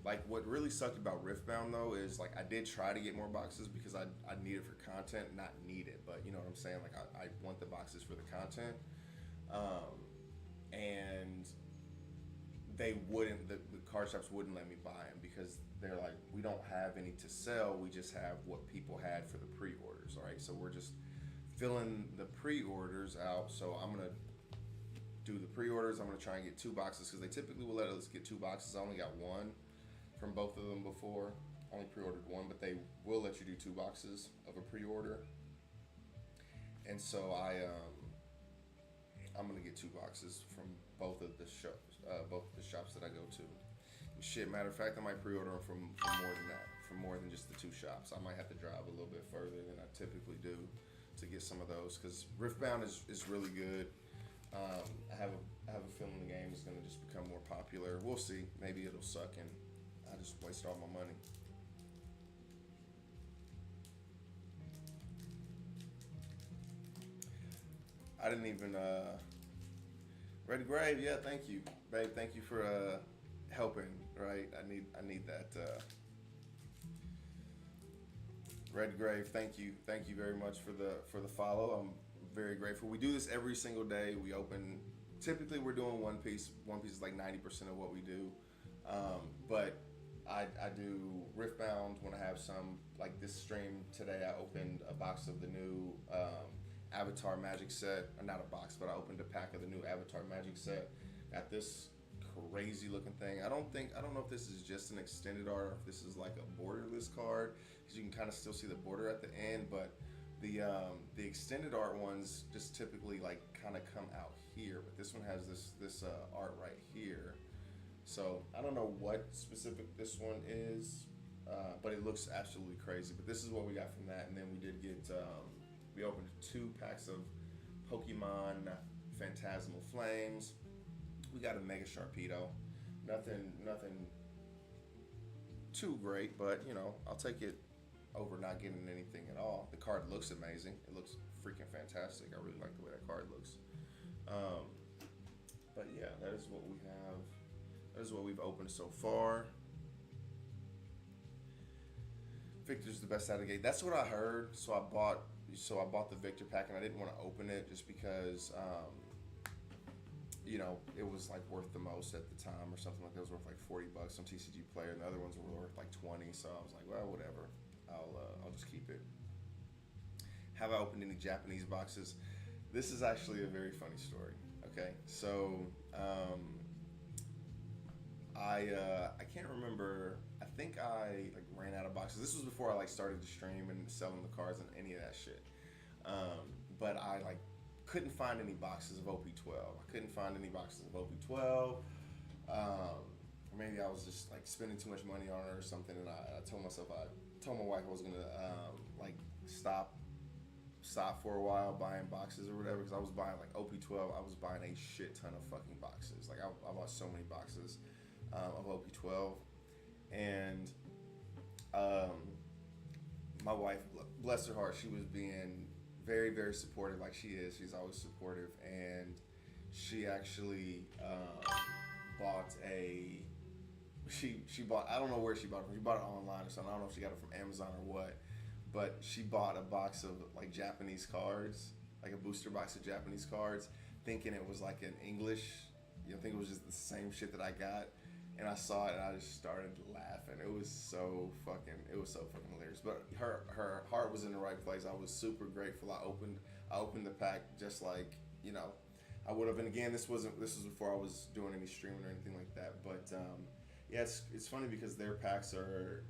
Like what really sucked about Riftbound though is like I did try to get more boxes because I need it for content, not need it, but you know what I'm saying. Like I want the boxes for the content, and they wouldn't the card shops wouldn't let me buy them because they're like we don't have any to sell. We just have what people had for the pre-orders. All right, so we're just filling the pre-orders out. So I'm gonna do the pre-orders. I'm gonna try and get 2 boxes because they typically will let us get 2 boxes. I only got 1 from both of them before. I only pre-ordered 1, but they will let you do 2 boxes of a pre-order. And so I'm gonna get 2 boxes from both of the shops that I go to. And shit, matter of fact, I might pre-order them from more than that, from more than just the 2 shops. I might have to drive a little bit further than I typically do to get some of those because Riftbound is really good. I have a feeling the game is gonna just become more popular. We'll see. Maybe it'll suck and I just wasted all my money. I didn't even Red Grave, yeah, thank you. Babe, thank you for helping, right? I need that Red Grave, thank you. Thank you very much for the follow. I'm very grateful. We do this every single day. We open typically we're doing One Piece. One Piece is like 90% of what we do. But I do Riftbound when I have some. Like this stream today, I opened a box of the new Avatar Magic set. Or not a box, but I opened a pack of the new Avatar Magic set. Got this crazy looking thing. I don't know if this is just an extended art or if this is like a borderless card because you can kind of still see the border at the end. But the extended art ones just typically like kind of come out here. But this one has this art right here. So I don't know what specific this one is, but it looks absolutely crazy. But this is what we got from that, and then we did get we opened 2 packs of Pokemon Phantasmal Flames. We got a Mega Sharpedo. Nothing too great, but you know I'll take it over not getting anything at all. The card looks amazing. It looks freaking fantastic. I really like the way that card looks. But yeah, that is what we have. That is what we've opened so far. Victor's the best out of the gate. That's what I heard. So I bought the Victor pack, and I didn't want to open it just because, you know, it was like worth the most at the time or something like that. It was worth like $40 on TCG Player, and the other ones were worth like 20. So I was like, well, whatever. I'll just keep it. Have I opened any Japanese boxes? This is actually a very funny story. Okay, so I can't remember. I think I like ran out of boxes. This was before I like started to stream and selling the cards and any of that shit. But I like couldn't find any boxes of OP-12. I couldn't find any boxes of OP-12. Or maybe I was just like spending too much money on it or something. And I told my wife I was gonna like stop for a while buying boxes or whatever because I was buying like OP-12. I was buying a shit ton of fucking boxes. Like I bought so many boxes of OP-12, and my wife, bless her heart, she was being very, very supportive, like she is. She's always supportive, and she actually bought a. She bought. I don't know where she bought it from. She bought it online or something. I don't know if she got it from Amazon or what, but she bought a box of like Japanese cards, like a booster box of Japanese cards, thinking it was like an English. You know, think it was just the same shit that I got. And I saw it and I just started laughing. It was so fucking hilarious. But her heart was in the right place. I was super grateful. I opened the pack just like, you know, I would have. And again, this was before I was doing any streaming or anything like that. But yeah, it's funny because their packs are,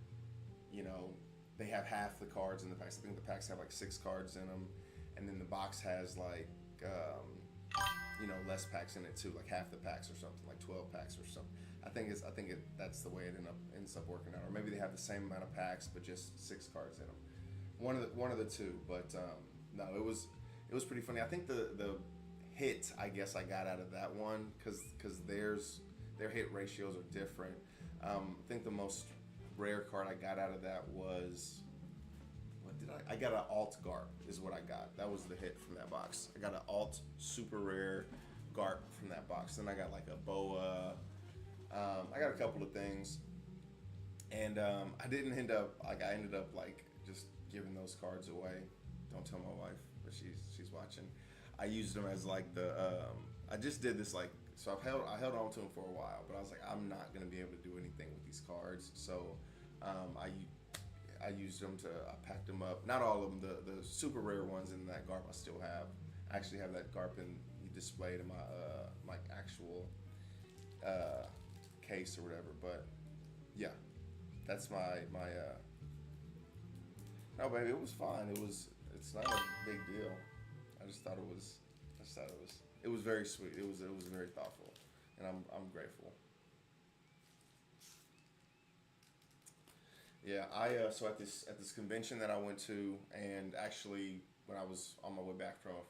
you know, they have half the cards in the packs. I think the packs have like 6 cards in them, and then the box has like you know, less packs in it too, like half the packs or something, like 12 packs or something. I think that's the way it ends up working out. Or maybe they have the same amount of packs but just 6 cards in them. One of the two. But no, it was pretty funny. I think the hit I guess I got out of that one because their hit ratios are different. I think the most rare card I got out of that was, what did I got an alt Garp is what I got. That was the hit from that box. I got an alt super rare Garp from that box. Then I got like a Boa. I got a couple of things, and I didn't end up like I ended up like just giving those cards away. Don't tell my wife, but she's watching. I used them as like the I just did this like, so I held on to them for a while, but I was like, I'm not gonna be able to do anything with these cards, so I used them to, I packed them up. Not all of them, the super rare ones in that Garp I still have. I actually have that Garp displayed in my my actual case or whatever. But yeah, that's my no, baby, it was fine. It's not a big deal. I just thought it was very sweet. It was very thoughtful, and I'm grateful. Yeah, so at this convention that I went to, and actually when I was on my way back from a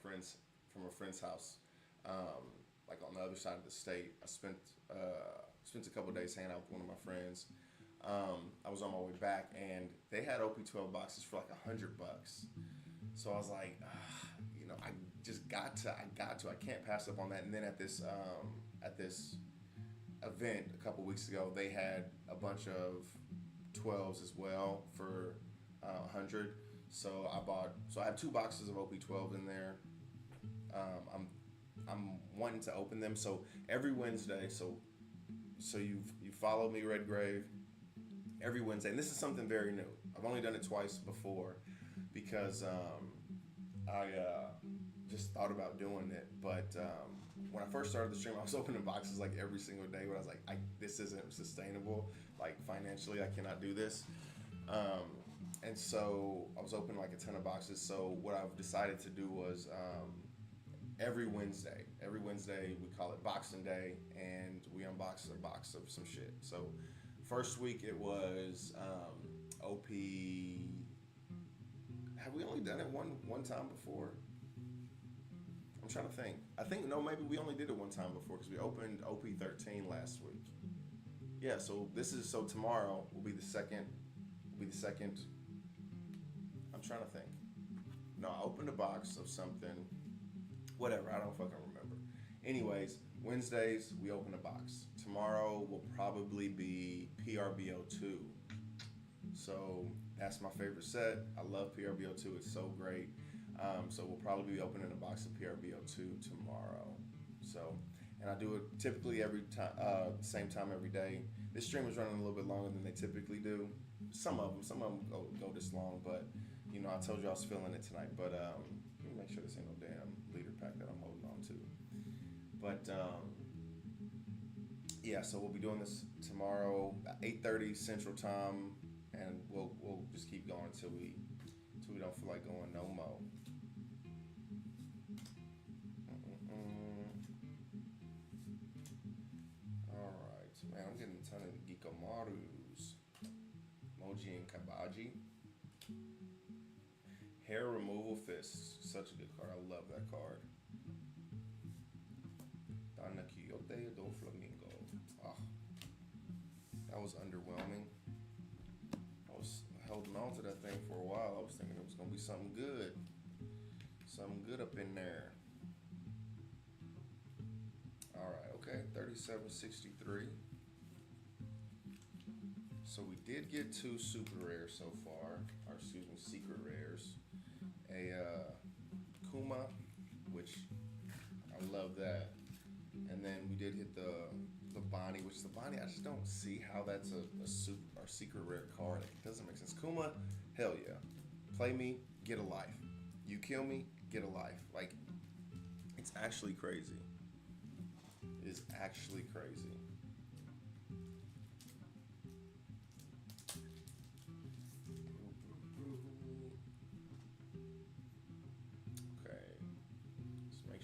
friend's house, like on the other side of the state, I spent a couple of days hanging out with one of my friends. I was on my way back, and they had OP-12 boxes for like $100. So I was like, I just got to, I can't pass up on that. And then at this event a couple weeks ago, they had a bunch of 12s as well for 100. So I have 2 boxes of OP-12 in there. I'm wanting to open them. So every Wednesday, so you follow me, Red Grave. Every Wednesday, and this is something very new. I've only done it twice before because I just thought about doing it. But when I first started the stream, I was opening boxes like every single day. But I was like, this isn't sustainable. Like financially, I cannot do this. And so I was opening like a ton of boxes. So what I've decided to do was every Wednesday we call it Boxing Day, and we unbox a box of some shit. So first week it was OP. Have we only done it one time before? I'm trying to think. I think no, maybe we only did it one time before because we opened OP-13 last week. Yeah, so tomorrow will be the second. I'm trying to think. No, I opened a box of something. Whatever, I don't fucking remember. Anyways, Wednesdays we open a box. Tomorrow will probably be PRBO2. So that's my favorite set. I love PRBO2. It's so great. So we'll probably be opening a box of PRBO2 tomorrow. So, and I do it typically every time, same time every day. This stream is running a little bit longer than they typically do. Some of them go this long, but I told you I was feeling it tonight. But let me make sure this ain't no damn leader pack that I'm holding on to. But yeah, so we'll be doing this tomorrow, 8:30 Central Time, and we'll just keep going until we don't feel like going no more. All right, man, I'm getting a ton of Gikomarus, Moji and Kabaji. Hair Removal Fists, such a good card. I love that card. Donna Quixote do Flamingo. Ah, that was underwhelming. I was holding on to that thing for a while. I was thinking it was gonna be something good up in there. All right, okay, 3763. So we did get 2 super rares so far, or excuse me, secret rares. A Kuma, which I love that, and then we did hit the Bonnie, which the Bonnie I just don't see how that's a super or secret rare card. It doesn't make sense. Kuma, hell yeah, play me, get a life. You kill me, get a life. Like, it's actually crazy. It is actually crazy.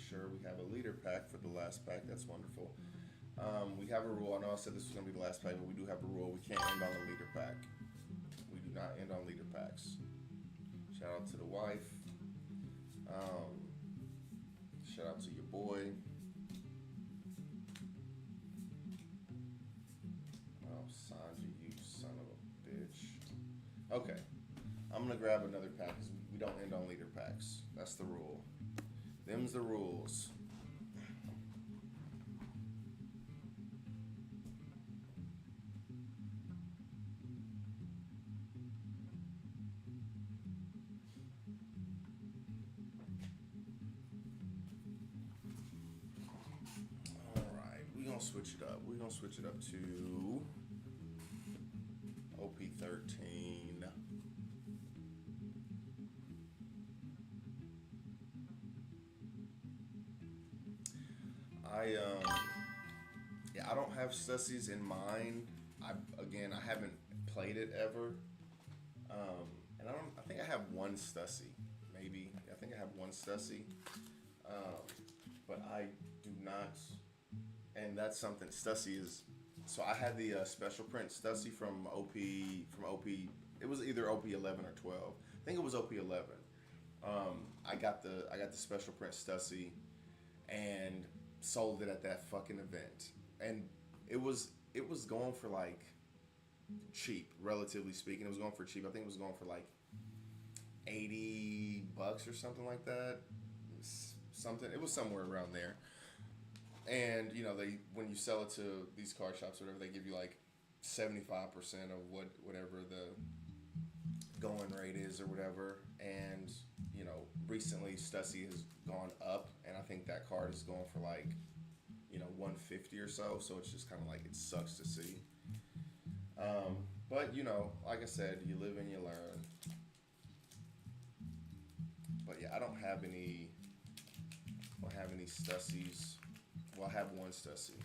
Sure, we have a leader pack for the last pack. That's wonderful. We have a rule. I know I said this was going to be the last pack, but we do have a rule. We can't end on a leader pack. We do not end on leader packs. Shout out to the wife. Shout out to your boy. Oh, Okay. I'm gonna grab another pack because we don't end on leader packs. That's the rule. Them's the rules. All right, we gonna switch it up. We gonna switch it up to OP-13. I yeah, I don't have Stussies in mind. I haven't played it ever. And I think I have one Stussie, maybe. I think I have one Stussie. Um, but I do not, and that's something Stussy is. So I had the special print Stussy from OP. It was either OP-11 or 12. I think it was OP-11. I got the special print Stussy, and sold it at that fucking event, and it was going for like cheap, relatively speaking. It was going for cheap. I think it was going for like $80 or something like that. Something. It was somewhere around there. And they when you sell it to these card shops or whatever, they give you like 75% of whatever the going rate is or whatever. And recently Stussy has gone up, and I think that card is going for like 150 or so. So it's just kind of like it sucks to see. But like I said, you live and you learn. But yeah, I don't have any Stussies. Well, I have one Stussy,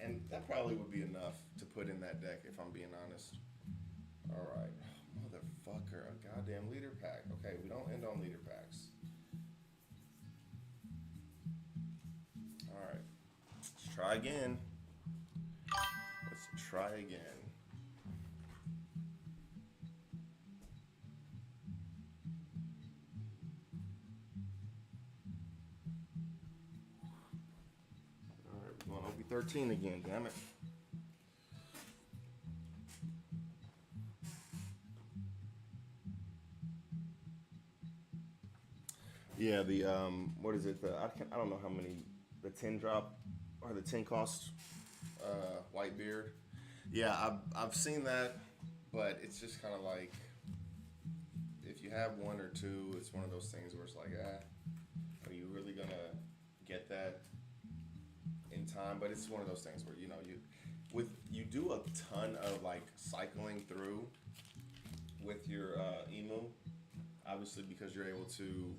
and that probably would be enough to put in that deck if I'm being honest. All right, motherfucker, a goddamn leader pack. Okay, we don't end on leader packs. All right, let's try again. Let's try again. We're going OP-13 again, damn it. Yeah, the what is it? I don't know how many, the 10 drop or the 10 cost white beard. Yeah, I've seen that, but it's just kind of like if you have one or two, it's one of those things where it's like, are you really gonna get that in time? But it's one of those things where you do a ton of like cycling through with your emu, obviously, because you're able to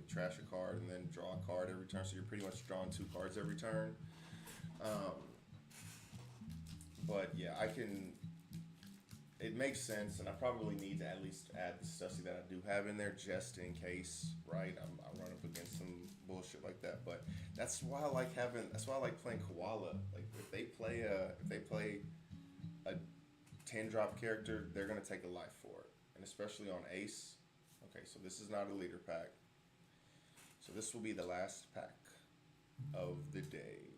trash a card and then draw a card every turn. So you're pretty much drawing two cards every turn. But yeah, it makes sense, and I probably need to at least add the Stussy that I do have in there just in case, right? I run up against some bullshit like that. But that's why I like playing Koala. Like if they play a 10 drop character, they're gonna take a life for it, and especially on Ace. Okay, so this is not a leader pack. So this will be the last pack of the day.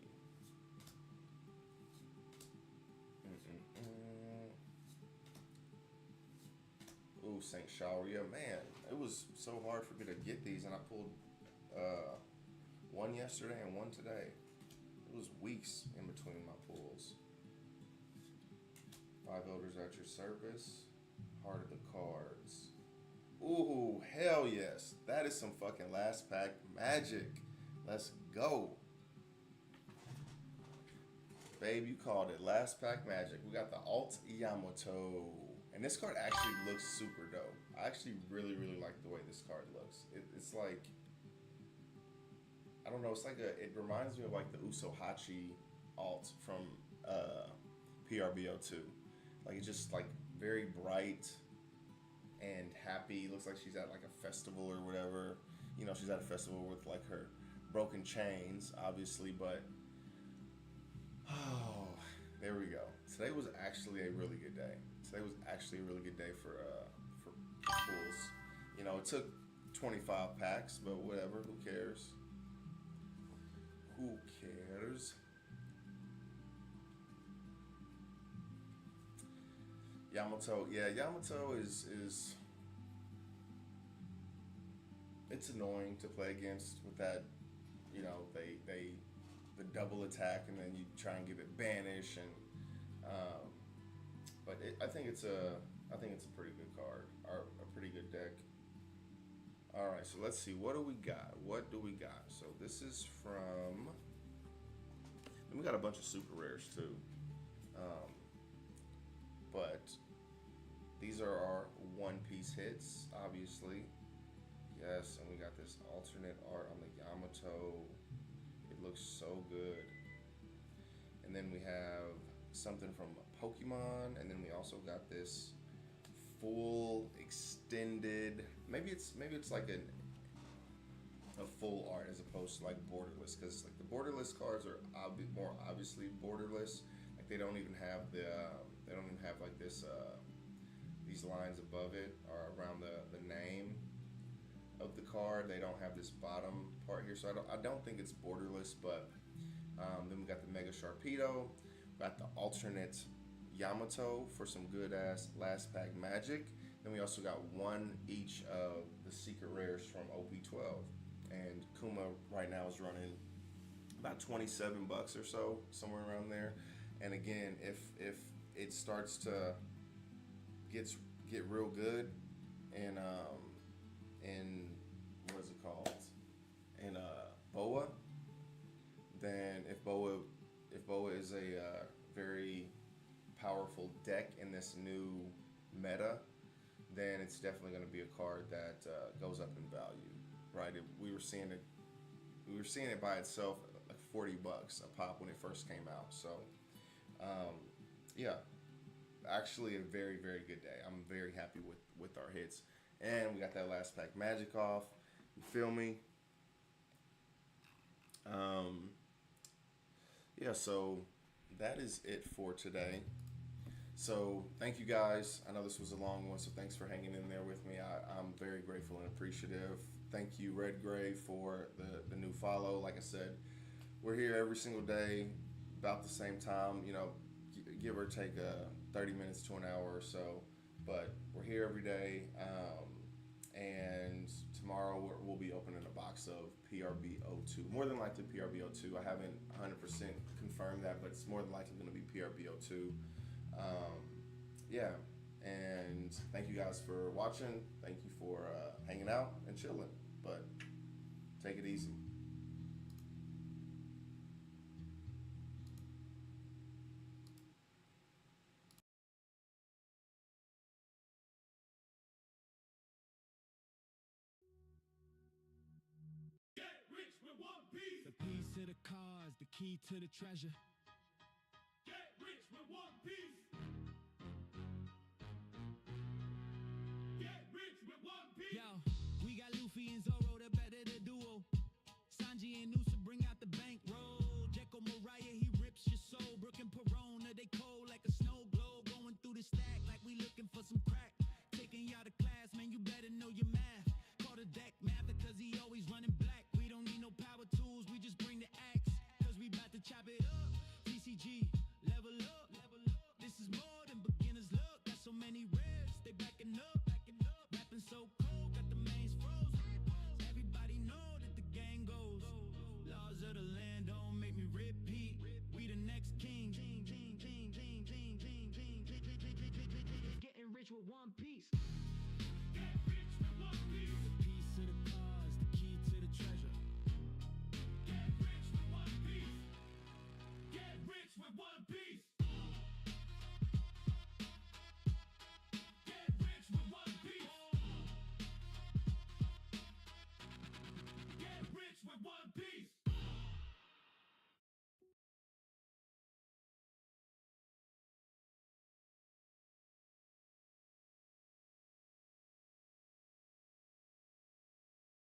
Ooh, St. Sharia. Man, it was so hard for me to get these, and I pulled one yesterday and one today. It was weeks in between my pulls. 5 Elders at your service. Heart of the Cards. Ooh, hell yes. That is some fucking last pack magic. Let's go. Babe, you called it last pack magic. We got the Alt Yamato. And this card actually looks super dope. I actually really, really like the way this card looks. It's like, I don't know, it reminds me of like the Usohachi alt from PRBO2. Like it's just like very bright and happy. Looks like she's at like a festival or whatever. She's at a festival with like her broken chains, obviously, but oh, there we go. Today was actually a really good day. Today was actually a really good day for pulls. It took 25 packs, but whatever. Who cares? Who cares? Yamato, yeah, Yamato is it's annoying to play against with that. You know, they the double attack and then you try and give it banish and um, but I think it's a pretty good card or a pretty good deck. All right, so let's see what do we got. What do we got? So this is from. And we got a bunch of super rares too, um, but these are our one piece hits, obviously. Yes, and we got this alternate art on the Yamato. It looks so good. And then we have something from Pokemon, and then we also got this full extended. Maybe it's like a full art as opposed to like borderless, because like the borderless cards are more obviously borderless. Like they don't even have like this these lines above it or around the name of the card. They don't have this bottom part here, so I don't think it's borderless. But then we got the Mega Sharpedo, got the alternate Yamato for some good ass last pack magic. Then we also got one each of the secret rares from OP-12, and Kuma right now is running about 27 bucks or so, somewhere around there. And again, if it starts to get real good and in what is it called, in Boa, then if Boa is a very powerful deck in this new meta, then it's definitely going to be a card that goes up in value, right? We were seeing it by itself like 40 bucks a pop when it first came out. So yeah, actually a very, very good day. I'm very happy with our hits, and we got that last pack magic off. You feel me? Yeah, so that is it for today. So thank you guys. I know this was a long one, so thanks for hanging in there with me. I'm very grateful and appreciative. Thank you, Red Gray, for the new follow. Like I said, we're here every single day, about the same time, you know, give or take 30 minutes to an hour or so. But we're here every day, and tomorrow we'll be opening a box of PRB02. More than likely PRB02. I haven't 100% confirmed that, but it's more than likely going to be PRB02. Yeah, and thank you guys for watching. Thank you for hanging out and chilling, but take it easy. Get rich with one piece. The piece to the cars, the key to the treasure. Get rich with one piece. Get rich with one piece. Yo, we got Luffy and Zoro, the better the duo. Sanji and Noosa bring out the bankroll. Jekko Mariah, he rips your soul. Brooke and Perona, they cold like a snow globe. Going through the stack like we looking for some crack. Taking y'all to class, man, you better know your math. Call the deck math because he always running black. We don't need no power tools, we just bring the axe. Cause we about to chop it up. TCG, level up. This is more than beginner's luck. Got so many reds, they backing up. Rapping so cold, got the mains froze. Everybody know that the gang goes. Laws of the land don't make me repeat. We the next king. Getting rich with one piece.